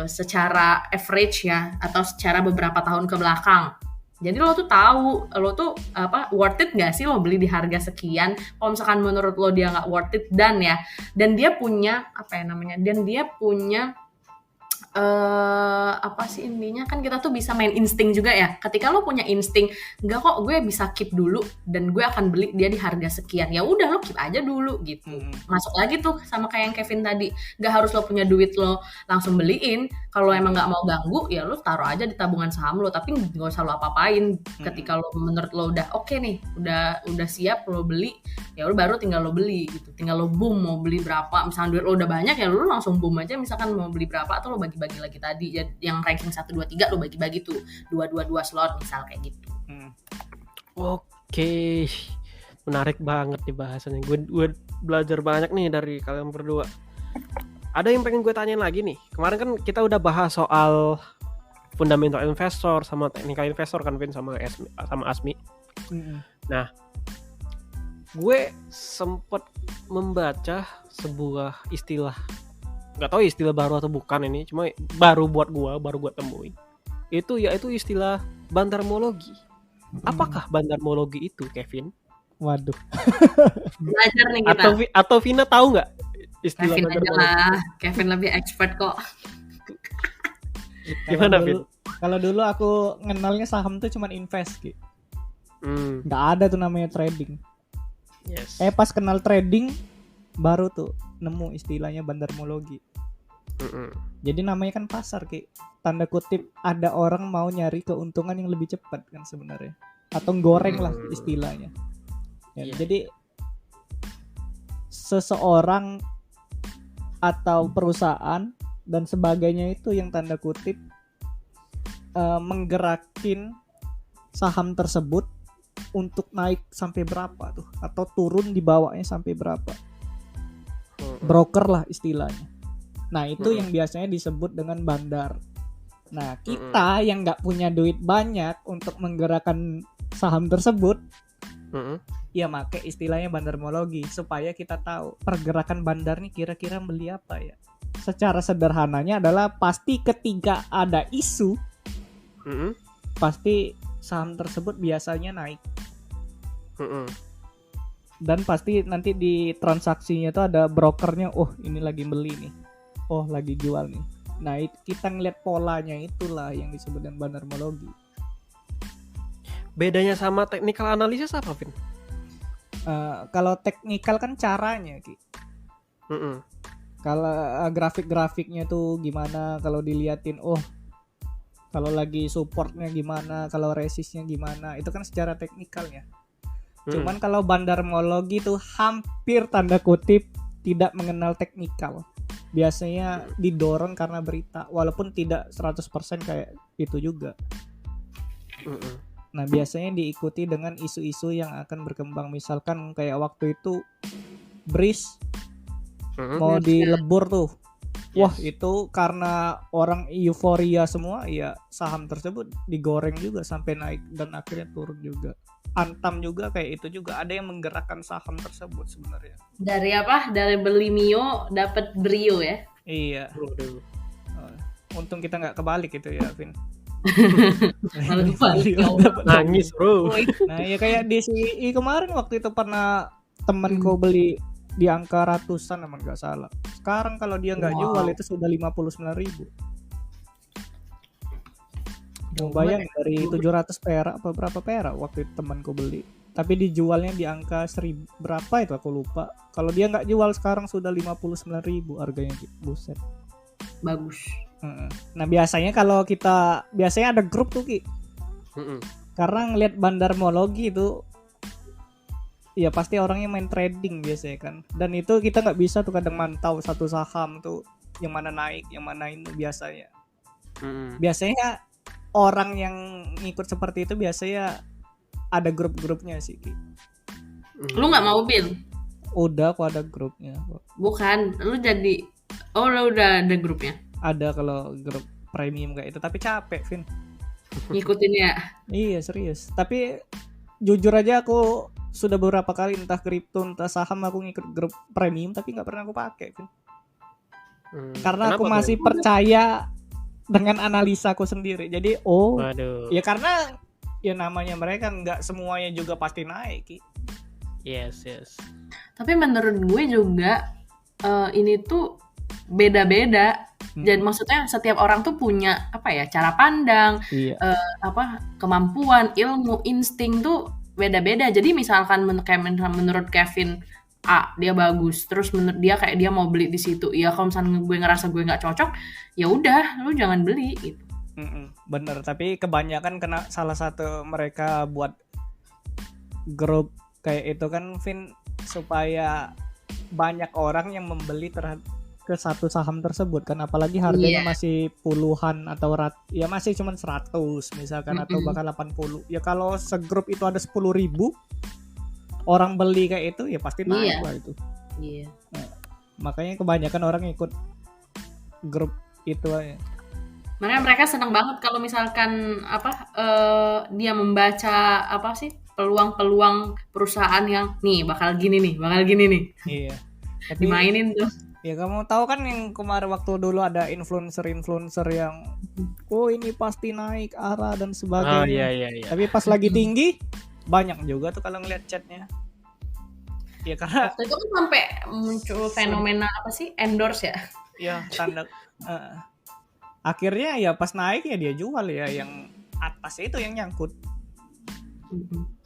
secara average ya, atau secara beberapa tahun ke belakang. Jadi lo tuh tahu, lo tuh worth it nggak sih lo beli di harga sekian. Kalau misalkan menurut lo dia nggak worth it, dan dia punya dan dia punya intinya kan kita tuh bisa main insting juga ya. Ketika lo punya insting, nggak kok gue bisa keep dulu dan gue akan beli dia di harga sekian, ya udah lo keep aja dulu gitu. Masuk lagi tuh sama kayak yang Kevin tadi, nggak harus lo punya duit lo langsung beliin. Kalau emang nggak mau ganggu, ya lo taruh aja di tabungan saham lo, tapi nggak usah lo apa-apain. Ketika lo menurut lo udah oke nih, udah siap lo beli, ya lo baru tinggal lo beli gitu. Tinggal lo boom mau beli berapa. Misalkan duit lo udah banyak, ya lo langsung boom aja. Misalkan mau beli berapa, atau lo bagi lagi tadi yang ranking 1, 2, 3 lo bagi-bagi tuh 2 slot misal kayak gitu. Oke. Menarik banget nih bahasannya. Gue belajar banyak nih dari kalian berdua. Ada yang pengen gue tanyain lagi nih. Kemarin kan kita udah bahas soal fundamental investor sama technical investor kan, Vin, sama Asmi. Nah, gue sempet membaca sebuah istilah, nggak tahu istilah baru atau bukan ini, cuma baru gue temuin. Yaitu istilah bandarmologi. Apakah bandarmologi itu, Kevin? Waduh. Belajar nih kita. Atau Vina tahu nggak istilah Kevin bandarmologi? aja lah. Kevin lebih expert kok. Gimana, Vin? Kalau dulu aku ngenalnya saham tuh cuman invest gitu. Nggak ada tuh namanya trading. Yes. Pas kenal trading baru tuh nemu istilahnya bandarmologi. Jadi namanya kan pasar, Ki. Tanda kutip ada orang mau nyari keuntungan yang lebih cepat kan sebenarnya. Atau goreng lah istilahnya. Ya, jadi seseorang atau perusahaan dan sebagainya itu yang tanda kutip menggerakin saham tersebut untuk naik sampai berapa tuh, atau turun di bawahnya sampai berapa. Broker lah istilahnya. Nah itu yang biasanya disebut dengan bandar. Nah kita yang nggak punya duit banyak untuk menggerakkan saham tersebut, ya make istilahnya bandarmologi supaya kita tahu pergerakan bandar nih kira-kira beli apa ya. Secara sederhananya adalah pasti ketika ada isu, pasti saham tersebut biasanya naik. Dan pasti nanti di transaksinya itu ada brokernya, ini lagi beli nih, lagi jual nih. Nah kita ngeliat polanya, itulah yang disebut dengan bandarmologi. Bedanya sama technical analysis apa, Vin? Kalau teknikal kan caranya, Ki. Kalau grafik-grafiknya tuh gimana, kalau diliatin, oh kalau lagi supportnya gimana, kalau resistnya gimana, itu kan secara teknikalnya. Cuman kalau bandarmologi tuh hampir tanda kutip tidak mengenal teknikal. Biasanya didorong karena berita, walaupun tidak 100% kayak itu juga. Nah biasanya diikuti dengan isu-isu yang akan berkembang. Misalkan kayak waktu itu Breeze mau dilebur tuh. Wah itu karena orang euforia semua, ya saham tersebut digoreng juga sampai naik dan akhirnya turun juga. Antam juga kayak itu juga, ada yang menggerakkan saham tersebut sebenarnya. Dari apa? Dari beli Mio dapat Brio ya? Iya. Untung kita nggak kebalik itu ya, Vin. Nangis bro. Nah ya kayak DCI kemarin waktu itu pernah temanku beli di angka ratusan emang nggak salah. Sekarang kalau dia nggak jual itu sudah 59.000. Bayang dari 700 perak apa berapa perak waktu itu temanku beli. Tapi dijualnya di angka 1000 berapa itu aku lupa. Kalau dia nggak jual sekarang sudah 59.000 harganya, buset. Bagus. Nah biasanya kalau kita biasanya ada grup tuh Ki. Karena ngelihat bandarmologi itu ya pasti orangnya main trading biasanya kan. Dan itu kita nggak bisa tuh kadang mantau satu saham tuh yang mana naik, yang mana ini biasanya. Biasanya orang yang ngikut seperti itu biasanya ada grup-grupnya sih Ki. Lu nggak mau Bil? Udah aku ada grupnya. Bukan, lu jadi lu udah ada grupnya. Ada kalau grup premium kayak itu, tapi capek Vin. Ngikutin ya. Iya serius. Tapi jujur aja aku sudah beberapa kali entah kripto entah saham aku ngikut grup premium tapi nggak pernah aku pakai Vin. Karena aku masih percaya dengan analisaku sendiri. Jadi ya karena ya namanya mereka nggak semuanya juga pasti naik Ki. Yes. Tapi menurut gue juga ini tuh beda-beda. Dan maksudnya setiap orang tuh punya apa ya, cara pandang, kemampuan, ilmu, insting tuh beda-beda. Jadi misalkan menurut Kevin dia bagus, terus menurut dia kayak dia mau beli di situ. Ya kalau misalnya gue ngerasa gue nggak cocok, ya udah lu jangan beli gitu. Bener, tapi kebanyakan kena salah satu mereka buat grup kayak itu kan Vin, supaya banyak orang yang membeli ke satu saham tersebut kan, apalagi harganya masih puluhan atau ya masih cuma 100 misalkan atau bahkan 80. Ya kalau segrup itu ada 10.000 orang beli kayak itu ya pasti naik lah itu. Iya. Nah, makanya kebanyakan orang ikut grup itu aja. Makanya mereka senang banget kalau misalkan dia membaca peluang-peluang perusahaan yang bakal gini nih. Iya. Dimainin tuh. Ya kamu tahu kan yang kemarin waktu dulu ada influencer yang ini pasti naik arah dan sebagainya. Iya. Tapi pas lagi tinggi banyak juga tuh kalau ngeliat chatnya. Ya karena waktu itu kan sampai muncul fenomena endorse ya. Ya tanda. Akhirnya ya pas naik ya dia jual ya, yang atas itu yang nyangkut.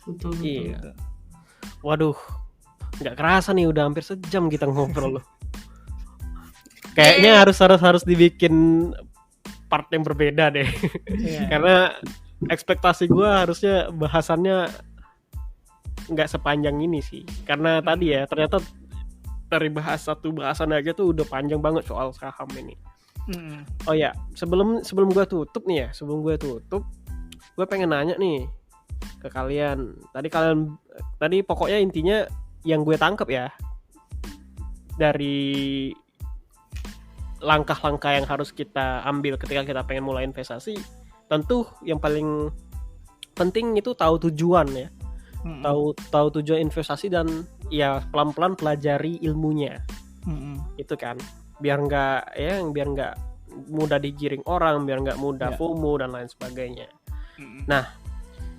Betul. Iya. Waduh, nggak kerasa nih udah hampir sejam kita ngobrol loh. Kayaknya harus dibikin part yang berbeda deh. Karena ekspektasi gue harusnya bahasannya nggak sepanjang ini sih. Karena tadi ya ternyata dari satu bahasan aja tuh udah panjang banget soal saham ini. Oh ya, sebelum gue tutup nih ya, gue pengen nanya nih ke kalian. Tadi pokoknya intinya yang gue tangkep ya dari langkah-langkah yang harus kita ambil ketika kita pengen mulai investasi, tentu yang paling penting itu tahu tujuan ya. Tahu tujuan investasi dan ya pelan-pelan pelajari ilmunya. Itu kan biar nggak mudah digiring orang, biar nggak mudah FOMO dan lain sebagainya. Nah,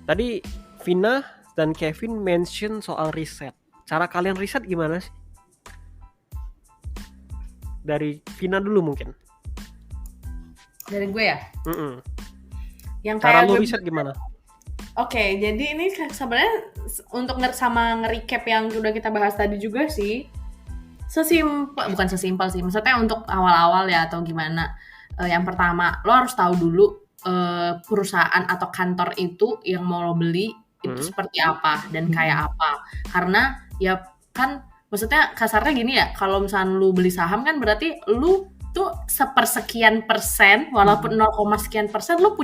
tadi Vina dan Kevin mention soal riset. Cara kalian riset gimana sih? Dari Vina dulu mungkin. Dari gue ya? Yang cara lu riset gimana? Oke, jadi ini sebenarnya untuk nge-recap yang udah kita bahas tadi juga sih. bukan sesimpel sih. Maksudnya untuk awal-awal ya atau gimana. Yang pertama, lo harus tahu dulu perusahaan atau kantor itu yang mau lo beli itu seperti apa dan kayak apa. Karena ya kan maksudnya kasarnya gini ya, kalau misalnya lu beli saham kan berarti lu tuh sepersekian persen walaupun 0, sekian persen lo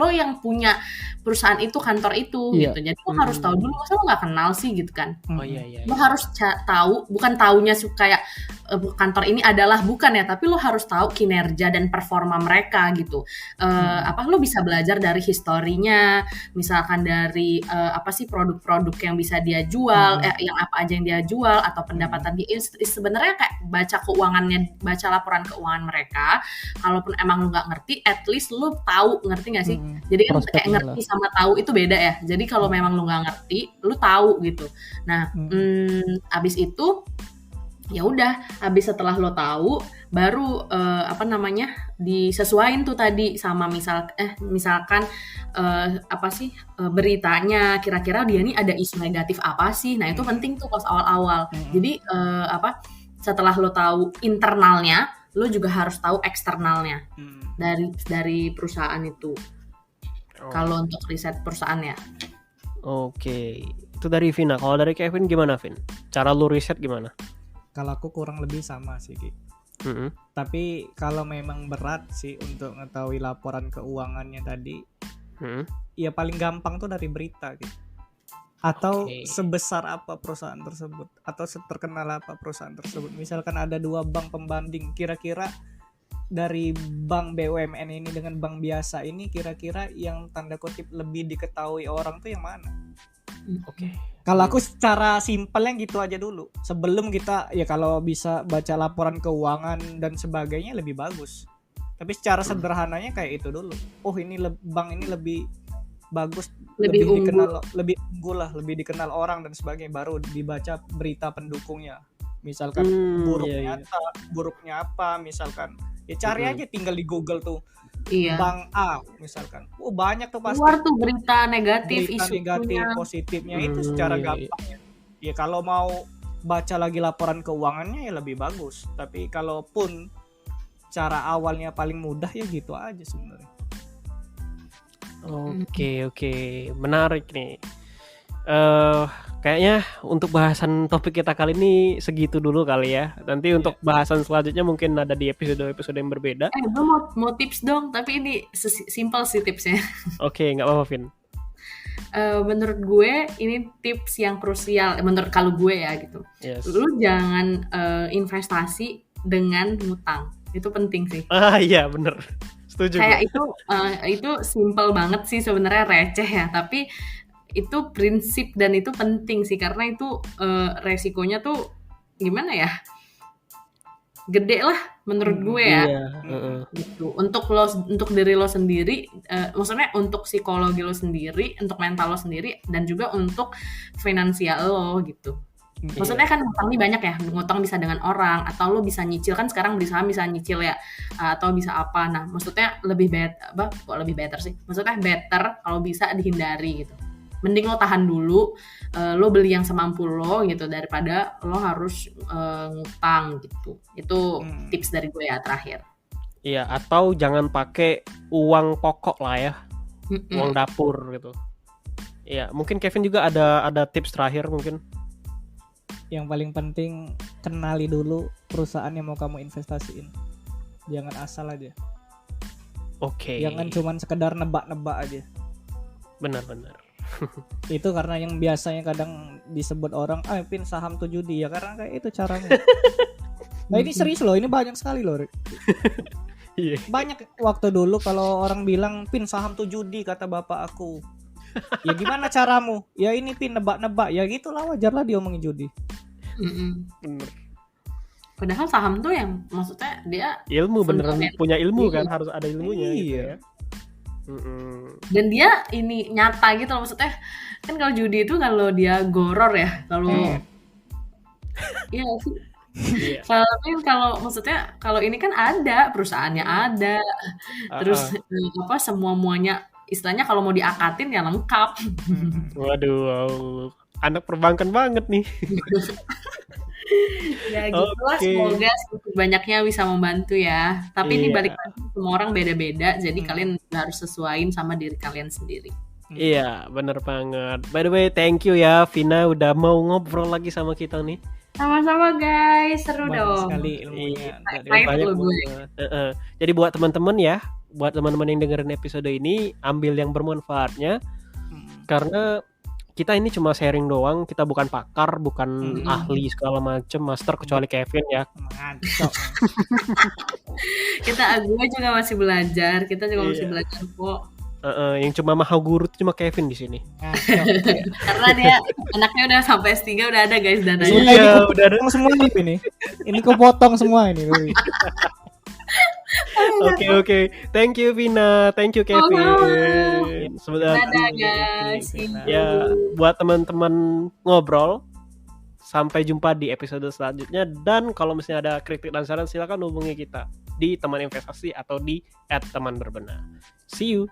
yang punya perusahaan itu, kantor itu gitu. Jadi lo harus tahu dulu, masa lo nggak kenal sih gitu kan. Lo harus tahu, bukan taunya kayak kantor ini adalah bukan ya, tapi lo harus tahu kinerja dan performa mereka gitu. Lo bisa belajar dari historinya, misalkan dari apa sih produk-produk yang bisa dia jual, yang apa aja yang dia jual, atau pendapatan dia. Sebenarnya kayak baca keuangannya, baca laporan keuangan mereka. Kalaupun emang lu nggak ngerti, at least lu tahu, ngerti nggak sih? Jadi kan kayak ngerti sama tahu itu beda ya. Jadi kalau memang lu nggak ngerti, lu tahu gitu. Nah, abis itu ya udah, abis setelah lo tahu, baru disesuaiin tuh tadi sama misalkan beritanya, kira-kira dia nih ada isu negatif apa sih? Nah itu penting tuh pas awal-awal. Jadi setelah lo tahu internalnya, lo juga harus tahu eksternalnya dari perusahaan itu. Kalau untuk riset perusahaan ya. Oke, itu dari Vina. Kalau dari Kevin gimana, Vin? Cara lo riset gimana? Kalau aku kurang lebih sama sih, Ki. Tapi kalau memang berat sih untuk mengetahui laporan keuangannya tadi, ya paling gampang tuh dari berita gitu. Atau sebesar apa perusahaan tersebut, atau terkenal apa perusahaan tersebut. Misalkan ada 2 bank pembanding, kira-kira dari bank BUMN ini dengan bank biasa ini, kira-kira yang tanda kutip lebih diketahui orang tuh yang mana? Kalau aku secara simpelnya gitu aja dulu. Sebelum kita, ya kalau bisa baca laporan keuangan dan sebagainya lebih bagus. Tapi secara sederhananya kayak itu dulu. Oh ini bank ini lebih bagus, lebih dikenal, lebih unggul lah, lebih dikenal orang dan sebagainya. Baru dibaca berita pendukungnya. Misalkan buruknya apa, misalkan. Ya cari aja, tinggal di Google tuh. Bank A misalkan. Banyak tuh pasti. Keluar tuh berita negatif, positifnya itu secara gampang. Ya kalau mau baca lagi laporan keuangannya ya lebih bagus. Tapi kalaupun cara awalnya paling mudah ya gitu aja sebenarnya. Oke, menarik nih. Kayaknya untuk bahasan topik kita kali ini segitu dulu kali ya. Nanti untuk bahasan selanjutnya mungkin ada di episode yang berbeda. Gue mau tips dong, tapi ini simpel sih tipsnya. Oke, nggak apa-apa, Vin. Menurut gue ini tips yang krusial. Menurut kalau gue ya gitu. Lu jangan investasi dengan ngutang. Itu penting sih. Iya bener. Setuju. Kayak itu simpel banget sih sebenarnya, receh ya. Tapi itu prinsip dan itu penting sih, karena itu resikonya tuh gimana ya, gede lah menurut gue ya. Gitu. Untuk diri lo sendiri, maksudnya untuk psikologi lo sendiri, untuk mental lo sendiri, dan juga untuk finansial lo gitu. Maksudnya kan ngutang ini banyak ya, ngutang bisa dengan orang, atau lo bisa nyicil, kan sekarang beli saham bisa nyicil ya, atau bisa apa. Nah maksudnya lebih better sih, maksudnya better kalau bisa dihindari gitu. Mending lo tahan dulu, lo beli yang semampu lo gitu, daripada lo harus ngutang gitu. Itu tips dari gue ya terakhir. Iya, atau jangan pakai uang pokok lah ya, uang dapur gitu. Iya, mungkin Kevin juga ada tips terakhir mungkin. Yang paling penting, kenali dulu perusahaan yang mau kamu investasiin. Jangan asal aja. Jangan cuman sekedar nebak-nebak aja. Benar. Itu karena yang biasanya kadang disebut orang, pin saham tuh judi ya, karena kayak itu caranya. Nah ini serius loh, ini banyak sekali loh. Banyak waktu dulu kalau orang bilang pin saham tuh judi kata bapak aku. Ya gimana caramu? Ya ini pin nebak-nebak. Ya gitulah, wajarlah dia omongin judi. Bener. Padahal saham tuh yang maksudnya dia ilmu, beneran punya ilmu kan, harus ada ilmunya gitu ya. Dan dia ini nyata gitu loh, maksudnya kan kalau judi itu kalau dia goror ya, kalau iya sih. Kalau maksudnya kalau ini kan ada perusahaannya, ada terus semuanya istilahnya kalau mau diakatin ya lengkap. Waduh, anak perbankan banget nih. Ya gitulah, Oke. semoga sedikit banyaknya bisa membantu ya. Tapi ini Iya. balik lagi, semua orang beda-beda, jadi kalian harus sesuaiin sama diri kalian sendiri. Iya, bener banget. By the way, thank you ya Vina udah mau ngobrol lagi sama kita nih. Sama-sama guys, seru Banyak dong. sekali ilmunya dari Excited Banyak loh gue. banget. Jadi buat teman-teman ya, buat teman-teman yang dengerin episode ini, ambil yang bermanfaatnya. Karena kita ini cuma sharing doang, kita bukan pakar, bukan ahli segala macem, master kecuali Kevin ya. Ngaco. Gue juga masih belajar, kita juga masih Iya. belajar kok. Yang cuma maha guru itu cuma Kevin di sini. Ngaco. Karena dia anaknya udah sampai S3 udah ada guys dananya. Iya, Iya, ini udah ada. potong semua nih ini. Ini kau potong semua ini. Louis. Oke. Thank you Vina, thank you Kevin. Sebentar. Dadah guys. See you. Ya, buat teman-teman ngobrol, sampai jumpa di episode selanjutnya. Dan kalau misalnya ada kritik dan saran, silakan hubungi kita di Teman Investasi atau di @temanberbenah. See you.